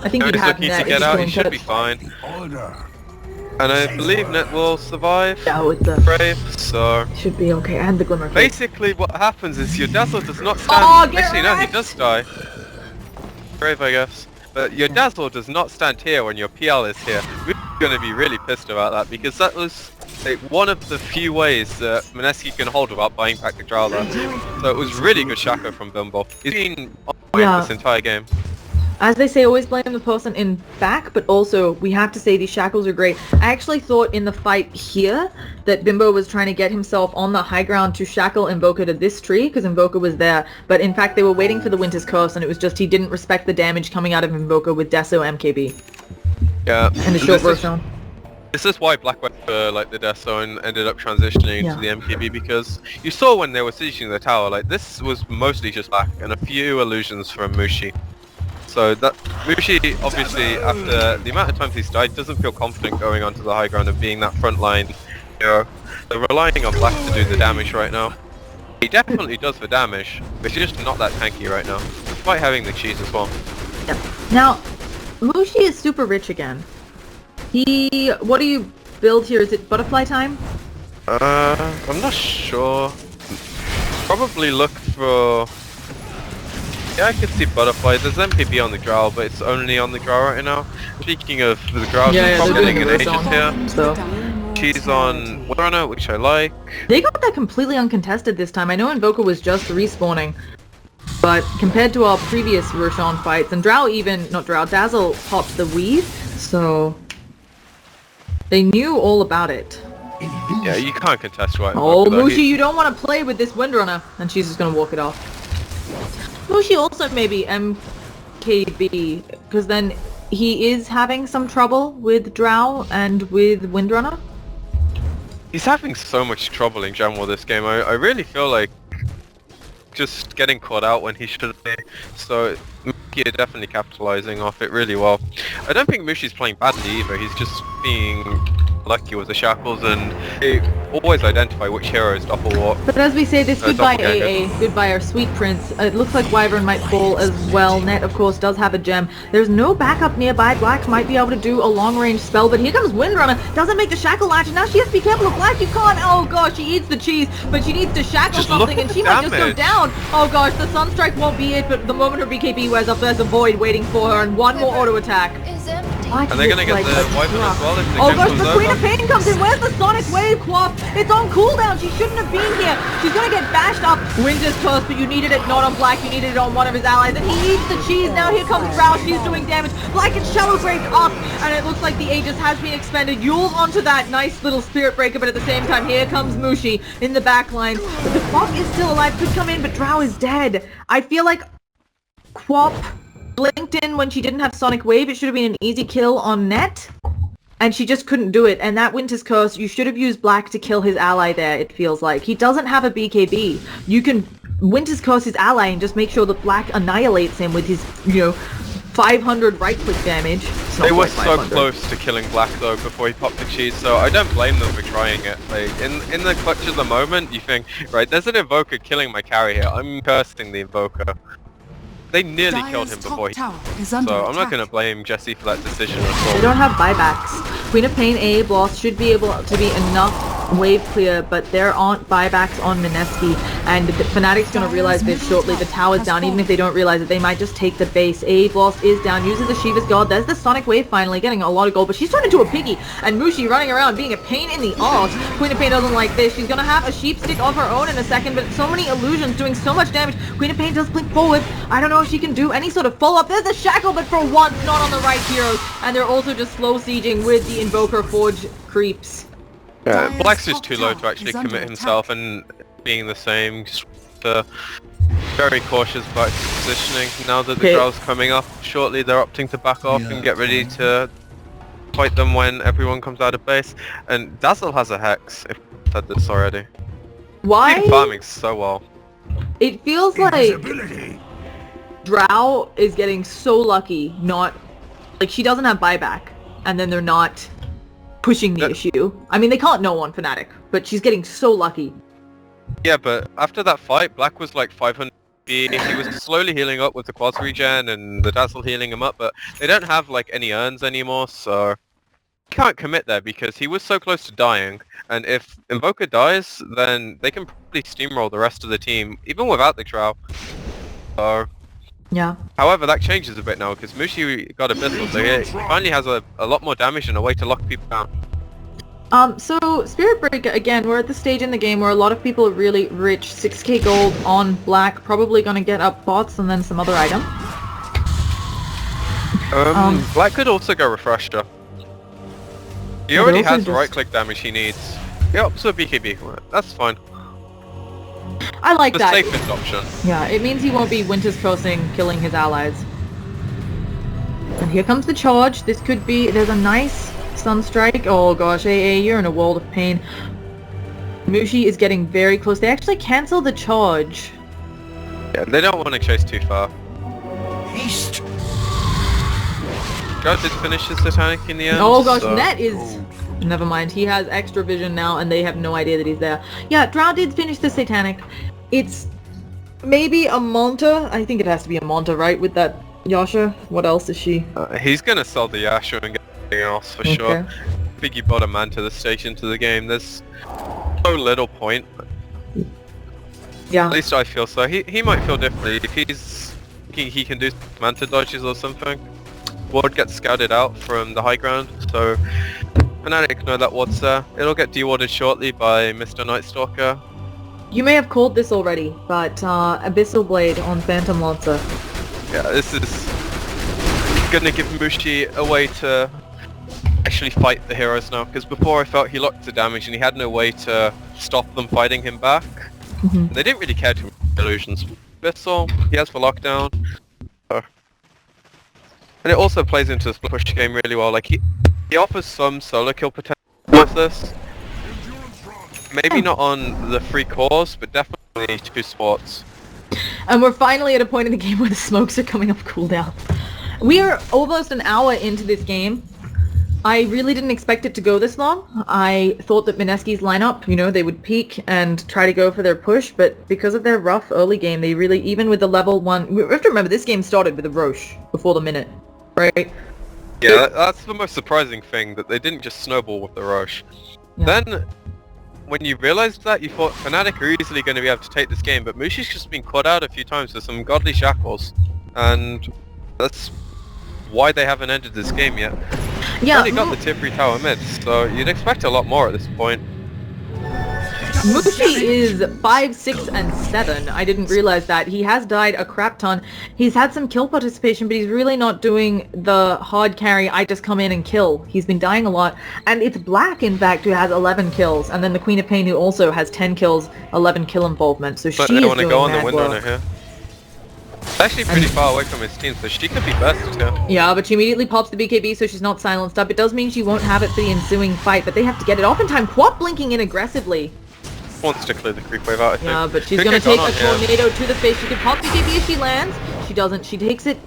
I think he'd have Net. To get out, he should be fine. And I believe Net will survive. Yeah, with the Brave, so should be okay. And the Glimmer Cape. Basically, what happens is your Dazzle does not stand. Oh, actually, no, he does die. Brave, I guess. But your Dazzle does not stand here when your PL is here. We're going to be really pissed about that because that was like, one of the few ways that Meneski can hold without buying back the Drow there. So it was really good Shaco from Bimbo. He's been on point this entire game. As they say, always blame the person in back, but also we have to say these shackles are great. I actually thought in the fight here that Bimbo was trying to get himself on the high ground to shackle Invoker to this tree, because Invoker was there, but in fact they were waiting for the Winter's Curse, and it was just he didn't respect the damage coming out of Invoker with Deso MKB. Yeah. And the short Roshan. This is why Black went for like the Death Zone, ended up transitioning to the MKB, because you saw when they were sieging the tower, like this was mostly just Black and a few illusions from Mushi. So that Mushi, obviously, after the amount of times he's died, doesn't feel confident going onto the high ground and being that front line hero. So relying on Black to do the damage right now. He definitely does the damage, but he's just not that tanky right now, despite having the cheese as well. Yep. Now, Mushi is super rich again. What do you build here? Is it butterfly time? I'm not sure. Probably look for... Yeah, I could see butterfly. There's MPB on the Growl, but it's only on the Growl right now. Speaking of the Growl, they're getting an doing agent here. So. She's on Winrunner, which I like. They got that completely uncontested this time. I know Invoker was just respawning, but compared to our previous Roshan fights, and Dazzle popped the weave, so they knew all about it. Yeah, you can't contest right. Oh, Mushi, you don't want to play with this Windrunner, and she's just gonna walk it off. Mushi also maybe MKB, because then he is having some trouble with Drow and with Windrunner. He's having so much trouble in general this game. I really feel like just getting caught out when he should be. So Mushi are definitely capitalizing off it really well. I don't think Mushi's playing badly either. He's just being lucky with the shackles, and they always identify which hero is doppelwalk. But as we say this, goodbye AA, goodbye our sweet prince. It looks like Wyvern might fall as well. Net, of course, does have a gem. There's no backup nearby. Black might be able to do a long-range spell, but here comes Windrunner. Doesn't make the shackle latch, and now she has to be careful of Black. You can't. Oh gosh, she eats the cheese, but she needs to shackle something, and she might just go down. Oh gosh, the Sunstrike won't be it, but the moment her BKB wears up, there's a Void waiting for her, and one more auto attack. And they're gonna get the Wyvern as well if the oh gosh, the Queen of Pain comes in. Where's the Sonic Wave, Quap? It's on cooldown. She shouldn't have been here. She's gonna get bashed up. Winter's Curse, but you needed it not on Black. You needed it on one of his allies. And he eats the cheese. Now here comes Drow. She's doing damage. Black and Shallow Grave up. And it looks like the Aegis has been expended. Yule onto that nice little Spirit Breaker, but at the same time, here comes Mushi in the back line. But the Quap is still alive. Could come in, but Drow is dead. I feel like Quap blinked in when she didn't have Sonic Wave. It should have been an easy kill on Net, and she just couldn't do it. And that Winter's Curse, you should have used Black to kill his ally there, it feels like. He doesn't have a BKB. You can Winter's Curse his ally and just make sure that Black annihilates him with his, 500 right-click damage. They were so close to killing Black though before he popped the cheese, so I don't blame them for trying it. Like, in the clutch of the moment, you think, right, there's an Invoker killing my carry here. I'm cursing the Invoker. They nearly killed him before so I'm not going to blame Jesse for that decision at all. They don't have buybacks. Queen of Pain A boss should be able to be enough wave clear, but there aren't buybacks on Meneski, and Fnatic's going to realize this shortly. The tower's down. Even if they don't realize it, they might just take the base. A boss is down, uses the Shiva's God. There's the Sonic Wave finally, getting a lot of gold, but she's turned into a piggy, and Mushi running around being a pain in the arse. Queen of Pain doesn't like this. She's going to have a sheep stick of her own in a second, but so many illusions doing so much damage. Queen of Pain does blink forward. I don't know if she can do any sort of follow-up. There's a shackle, but for once, not on the right heroes, and they're also just slow sieging with the Invoker Forge creeps. Yeah, Black's just too low to actually commit himself, and being the same, just very cautious back positioning. Now that the Growl's coming up shortly, they're opting to back off and get ready to fight them when everyone comes out of base. And Dazzle has a Hex, if I've said this already. Why? He's farming so well. It feels like Drow is getting so lucky, like she doesn't have buyback, and then they're not pushing the issue. I mean, they can't know on Fnatic, but she's getting so lucky. Yeah, but after that fight, Black was like 500. He was slowly healing up with the quads regen and the Dazzle healing him up, but they don't have like any urns anymore, so he can't commit there because he was so close to dying. And if Invoker dies, then they can probably steamroll the rest of the team, even without the Drow. So yeah. However, that changes a bit now because Mushi got Abyssal, so he finally has a lot more damage and a way to lock people down. So Spirit Breaker, again, we're at the stage in the game where a lot of people are really rich. 6k gold on Black, probably gonna get up bots and then some other item. Black could also go Refresher. He already has the right-click damage he needs. Yep, so BKB. That's fine. I like the that. The safest option. Yeah, it means he won't be Winter's Crossing killing his allies. And here comes the charge. This could be... There's a nice Sunstrike. Oh gosh, AA, you're in a world of pain. Mushi is getting very close. They actually cancel the charge. Yeah, they don't want to chase too far. Haste. Drow did finish his Satanic in the end. Oh gosh, so... Net is... Never mind, he has extra vision now and they have no idea that he's there. Yeah, Drow did finish the Satanic. It's maybe a Manta. I think it has to be a Manta, right? With that Yasha. What else is she? He's gonna sell the Yasha and get anything else for sure. I think you bought a Manta this stage into the game. There's so little point. Yeah. At least I feel so. He might feel differently. If he's thinking he can do Manta dodges or something, Ward gets scouted out from the high ground, so Fnatic know that Ward's there. It'll get de-warded shortly by Mr. Nightstalker. You may have called this already, but Abyssal Blade on Phantom Lancer. Yeah, this is gonna give Mushi a way to actually fight the heroes now, because before I felt he locked the damage and he had no way to stop them fighting him back. They didn't really care too much about illusions. Abyssal, he has for lockdown. And it also plays into the push game really well. Like he offers some solo kill potential with this. Maybe not on the free cores, but definitely two sports. And we're finally at a point in the game where the smokes are coming off cooldown. We are almost an hour into this game. I really didn't expect it to go this long. I thought that Meneski's lineup, you know, they would peak and try to go for their push, but because of their rough early game, they really, even with the level 1... We have to remember, this game started with a Roche before the minute, right? Yeah, that's the most surprising thing, that they didn't just snowball with the Roche. Yeah. Then, when you realized that, you thought Fnatic are easily going to be able to take this game, but Mushi's just been caught out a few times with some godly shackles, and that's why they haven't ended this game yet. Yeah, only got the tier 3 tower mid, so you'd expect a lot more at this point. Mushi is 5, 6, and 7. I didn't realize that. He has died a crap ton. He's had some kill participation, but he's really not doing the hard carry, I just come in and kill. He's been dying a lot. And it's Black, in fact, who has 11 kills. And then the Queen of Pain, who also has 10 kills, 11 kill involvement. So but she is want to doing go on the mad window work. here. It's actually pretty far away from his team, so she could be best too. Yeah, but she immediately pops the BKB, so she's not silenced up. It does mean she won't have it for the ensuing fight, but they have to get it off in time. Quap blinking in aggressively. Wants to clear the creep wave out, I think. Yeah, but she's gonna take a tornado to the face. She can pop BKB if she lands. She doesn't. She takes it,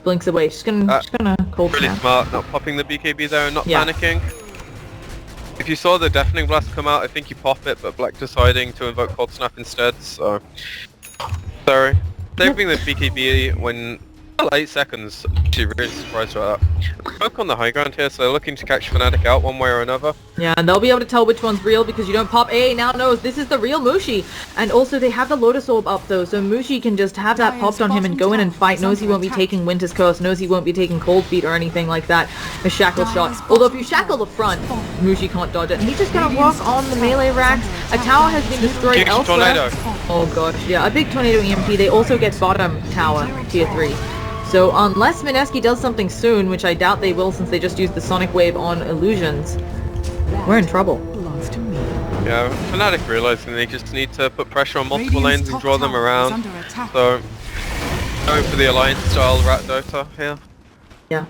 blinks away. She's gonna cold really snap. smart, not popping the BKB there and not panicking. If you saw the Deafening Blast come out, I think you pop it, but Black deciding to invoke Cold Snap instead, so... Sorry. Saving the BKB when... 8 seconds, actually really surprised about that. Smoke on the high ground here, so they're looking to catch Fnatic out one way or another. Yeah, and they'll be able to tell which one's real because you don't pop. AA now knows this is the real Mushi. And also they have the Lotus Orb up though, so Mushi can just have that popped on him and go in and fight. Knows he won't be taking Winter's Curse, knows he won't be taking Cold Feet or anything like that. A shackle shot. Although if you shackle the front, Mushi can't dodge it. And he's just gonna walk on the melee racks. A tower has been destroyed elsewhere. Tornado. Oh gosh, yeah, a big tornado EMP. They also get bottom tower, tier 3. So unless Meneski does something soon, which I doubt they will since they just used the Sonic Wave on illusions, we're in trouble. Yeah, Fnatic realizing they just need to put pressure on multiple lanes and draw them around. So, going for the Alliance style Rat Dota here. Yeah.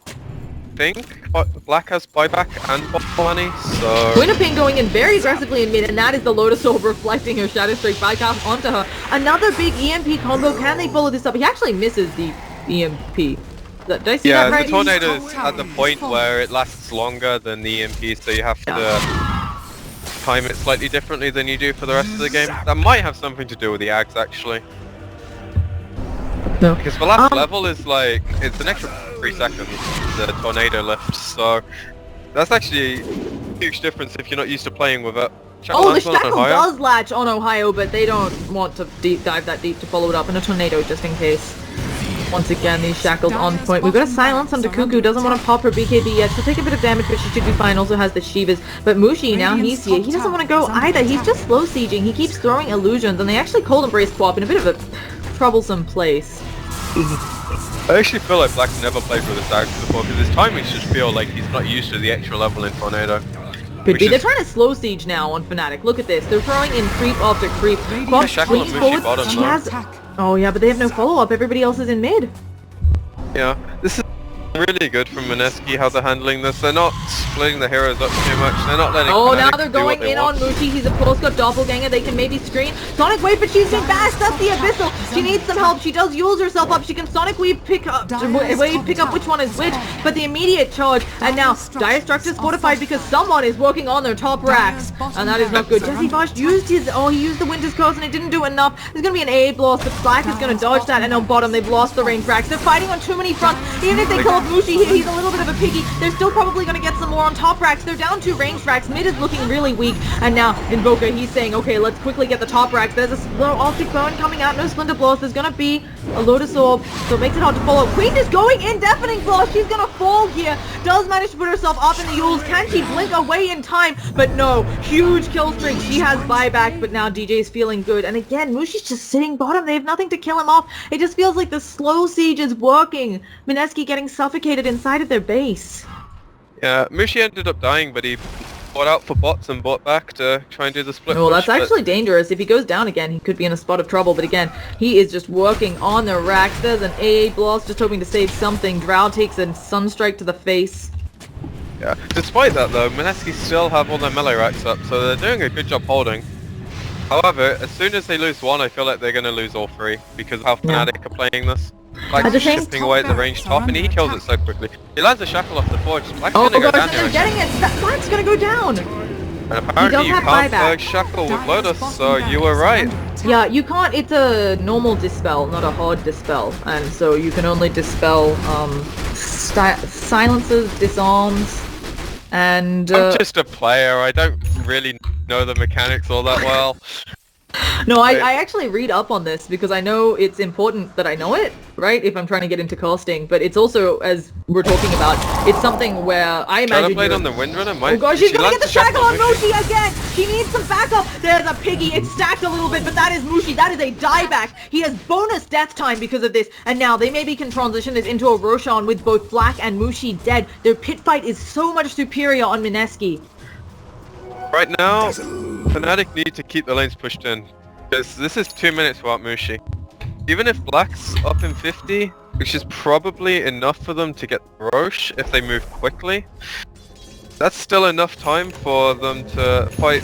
I think Black has buyback and bot money, so... Queen of Pain going in very aggressively in mid, and that is the Lotus Orb reflecting her Shadow Strike back off onto her. Another big EMP combo. Can they follow this up? He actually misses the EMP. Did I see that right? The tornado is at the point where it lasts longer than the EMP, so you have to time it slightly differently than you do for the rest of the game. That might have something to do with the Ags, actually. No. Because the last level is like, it's an extra 3 seconds, the tornado lift, so that's actually a huge difference if you're not used to playing with it. The shackle does latch on Ohio, but they don't want to deep dive that deep to follow it up in a tornado just in case. Once again, these shackles on point. We've got a silence onto Cuckoo, doesn't want to pop her BKB yet. She'll take a bit of damage, but she should be fine. Also has the Shivas. But Mushi, now he's here. He doesn't want to go either. He's just slow sieging. He keeps throwing illusions, and they actually cold embrace Quap in a bit of a troublesome place. I actually feel like Black never played with this axe before because his timings just feel like he's not used to the extra level in Tornado. Could be. They're trying to slow siege now on Fnatic. Look at this. They're throwing in creep after creep. Shackle and Mushi bottom, She has... Oh yeah, but they have no follow-up. Everybody else is in mid. Yeah, this is really good from Meneski how they're handling this. They're not splitting the heroes up too much. They're not letting Oh, Fnatic now they're do going what they in want. on Mushi. He's of course got Doppelganger. They can maybe screen. Sonic Wave, but she's been bashed. That's the Abyssal. She needs some help. She does use herself up. She can Sonic Wave pick up which one is which. But the immediate charge. And now Dire Structure's fortified because someone is working on their top racks. And that is not good. Jesse Bosch used his... Oh, he used the Winter's Curse and it didn't do enough. There's going to be an A blast, but Black is going to dodge that. And on bottom, they've lost the range racks. They're fighting on too many fronts. Even if they kill off Mushi here, he's a little bit of a piggy. They're still probably going to get some more on top racks. They're down 2 range racks. Mid is looking really weak. And now Invoker, he's saying, okay, let's quickly get the top racks. There's a little Optic Bone coming out. No Splinter Blast. There's going to be a Lotus Orb. So it makes it hard to follow. Queen is going in. Deafening Blast. She's going to fall here. Does manage to put herself up in the Yules. Can she blink away in time? But no. Huge kill streak. She has buyback. But now DJ's feeling good. And again, Mushi's just sitting bottom. They have nothing to kill him off. It just feels like the slow siege is working. Meneski getting suffocated inside of their base. Yeah, Mushi ended up dying, but he bought out for bots and bought back to try and do the split Well, push, that's actually dangerous. If he goes down again, he could be in a spot of trouble. But again, he is just working on the racks. There's an AA blast, just hoping to save something. Drow takes a Sunstrike to the face. Yeah. Despite that though, Meneski still have all their melee racks up, so they're doing a good job holding. However, as soon as they lose one, I feel like they're going to lose all 3 because of how Fnatic are playing this. Like shifting away at the range top, and he kills it so quickly. He lands a shackle off the forge. Black's gonna go down they're here. getting it! Black's gonna go down! And apparently you can't shackle with Lotus, so you were right. Yeah, you can't. It's a normal dispel, not a hard dispel. And so you can only dispel silences, disarms, and... I'm just a player, I don't really know the mechanics all that well. No, I actually read up on this because I know it's important that I know it, right? If I'm trying to get into casting, but it's also, as we're talking about, it's something where I imagine. Played on the Windrunner, oh gosh, she's gonna get the shackle on Mushi again! She needs some backup! There's a piggy, it's stacked a little bit, but that is Mushi, that is a dieback! He has bonus death time because of this, and now they maybe can transition this into a Roshan with both Black and Mushi dead. Their pit fight is so much superior on Meneski. Right now, Fnatic need to keep the lanes pushed in, because this is 2 minutes without Mushi. Even if Black's up in 50, which is probably enough for them to get Roche if they move quickly, that's still enough time for them to fight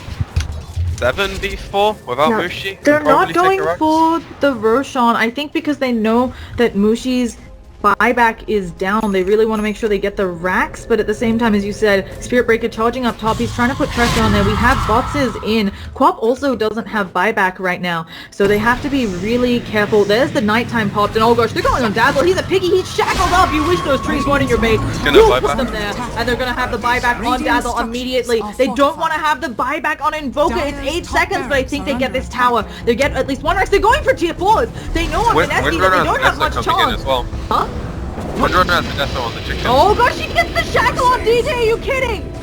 7v4 without Mushi. They're not going for the Roshan, I think because they know that Mushi's buyback is down. They really want to make sure they get the racks, but at the same time, as you said, Spirit Breaker charging up top. He's trying to put pressure on there. We have boxes in. Quap also doesn't have buyback right now, so they have to be really careful. There's the nighttime popped, and oh gosh, they're going on Dazzle. He's a piggy. He's shackled up. You wish those trees weren't in your base. You'll put them there, and they're going to have the buyback on Dazzle immediately. They don't want to have the buyback on Invoker. It's 8 seconds, but I think they get this tower. They get at least one rack. They're going for tier 4s. They know on Meneski that they don't have much chance. Huh? Windrunner has the death on the chicken. Oh gosh, she gets the shackle on DJ, are you kidding?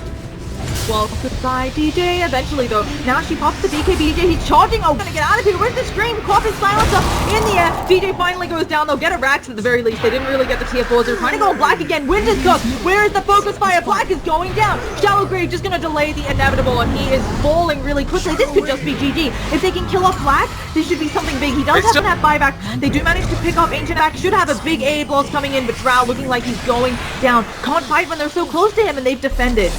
Well, goodbye DJ, eventually though. Now she pops the BKB, DJ, he's charging, oh, gonna get out of here, where's the scream? Quap is silencer in the air, DJ finally goes down, they'll get a Rax at the very least, they didn't really get the tier 4s, they're trying to go Black again, Winter's Cook, where is the focus fire? Black is going down, Shallow Grave just gonna delay the inevitable, and he is falling really quickly, this could just be GG. If they can kill off Black, this should be something big, he does have that buyback, they do manage to pick off Ancient Axe, should have a big A blast coming in, but Drow looking like he's going down, can't fight when they're so close to him, and they've defended.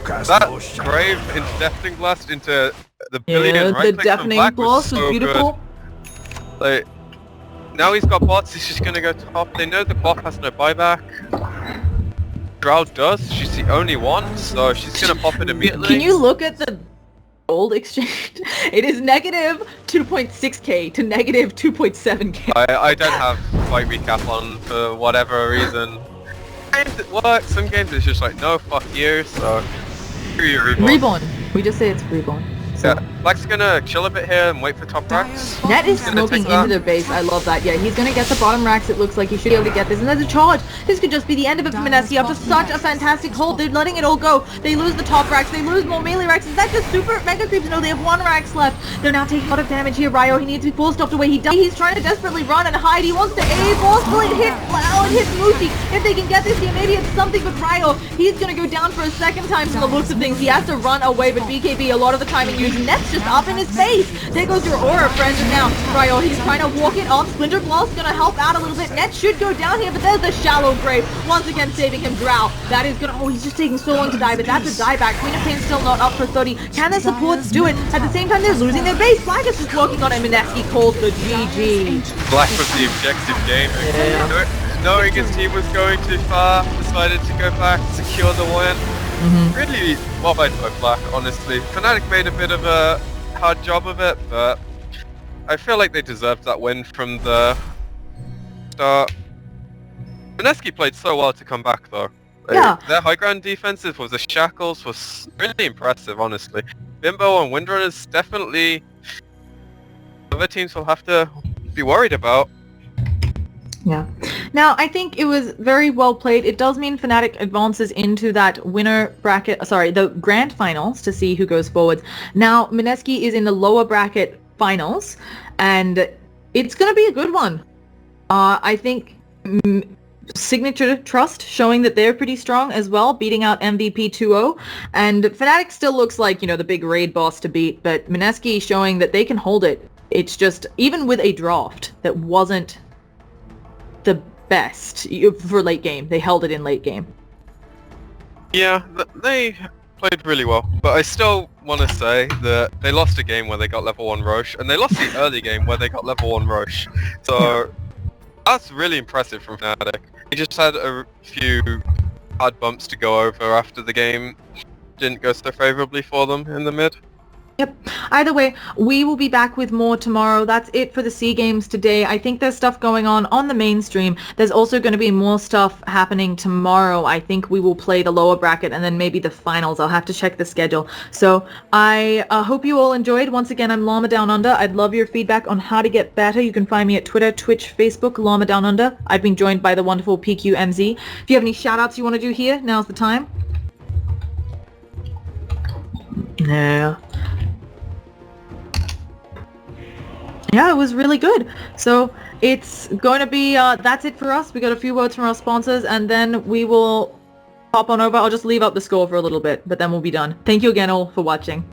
That Grave into Deafening Blast into the billion the Deafening Blast was beautiful. Good. Like, now he's got bots, he's just gonna go top. They know the Quap has no buyback. Drow does, she's the only one, so she's gonna pop it immediately. Can you look at the gold exchange? It is negative 2.6k to negative 2.7k. I don't have fight recap on for whatever reason. Games it works, some games it's just like, no, fuck you, so... Reborn. We just say it's Reborn. So. Yeah, Black's gonna chill a bit here and wait for top racks. Net is smoking into their base. I love that. Yeah, he's gonna get the bottom racks. It looks like he should be able to get this. And there's a charge. This could just be the end of it for Meneski after such a fantastic hold. They're letting it all go. They lose the top racks. They lose more melee racks. Is that just super mega creeps? No, they have 1 racks left. They're now taking a lot of damage here. rYo, he needs to be full stopped away. He's trying to desperately run and hide. He wants to A forceful and hit Flow and hit Mushi. If they can get this here, maybe it's something. But rYo, he's gonna go down for a second time from the looks of things. He has to run away, but BKB a lot of the time he uses Net's just up in his face. There goes your aura, friends, and now rYo, he's trying to walk it off. Splinter Claw's gonna help out a little bit. Net should go down here, but there's the shallow grave. Once again saving him. Drow. That is gonna, oh, he's just taking so long to die, but that's a dieback. Queen of Pain's still not up for 30. Can their supports do it? At the same time, they're losing their base. Black is just working on it. Meneski calls the GG. Black was the objective game. Knowing his team was going too far, decided to go back, secure the win. Really well played by Black, honestly. Fnatic made a bit of a hard job of it, but I feel like they deserved that win from the start. Meneski played so well to come back though. Yeah. Their high ground defensive with the shackles was really impressive, honestly. Bimbo and Windrunners definitely other teams will have to be worried about. Yeah. Now, I think it was very well played. It does mean Fnatic advances into that winner bracket, sorry, the grand finals to see who goes forwards. Now, Meneski is in the lower bracket finals, and it's going to be a good one. I think Signature Trust showing that they're pretty strong as well, beating out MVP 2-0. And Fnatic still looks like, you know, the big raid boss to beat, but Meneski showing that they can hold it. It's just, even with a draft that wasn't the best for late game, they held it in late game. Yeah, they played really well, but I still want to say that they lost a game where they got level 1 Roche, and they lost the early game where they got level 1 Roche. So that's really impressive from Fnatic. They just had a few hard bumps to go over after the game didn't go so favorably for them in the mid. Yep. Either way, we will be back with more tomorrow. That's it for the SEA Games today. I think there's stuff going on the mainstream. There's also going to be more stuff happening tomorrow. I think we will play the lower bracket and then maybe the finals. I'll have to check the schedule. So I hope you all enjoyed. Once again, I'm Llama Down Under. I'd love your feedback on how to get better. You can find me at Twitter, Twitch, Facebook, Llama Down Under. I've been joined by the wonderful PQMZ. If you have any shout-outs you want to do here, now's the time. Yeah. Yeah, it was really good. So it's going to be, that's it for us. We got a few words from our sponsors, and then we will hop on over. I'll just leave up the score for a little bit, but then we'll be done. Thank you again all for watching.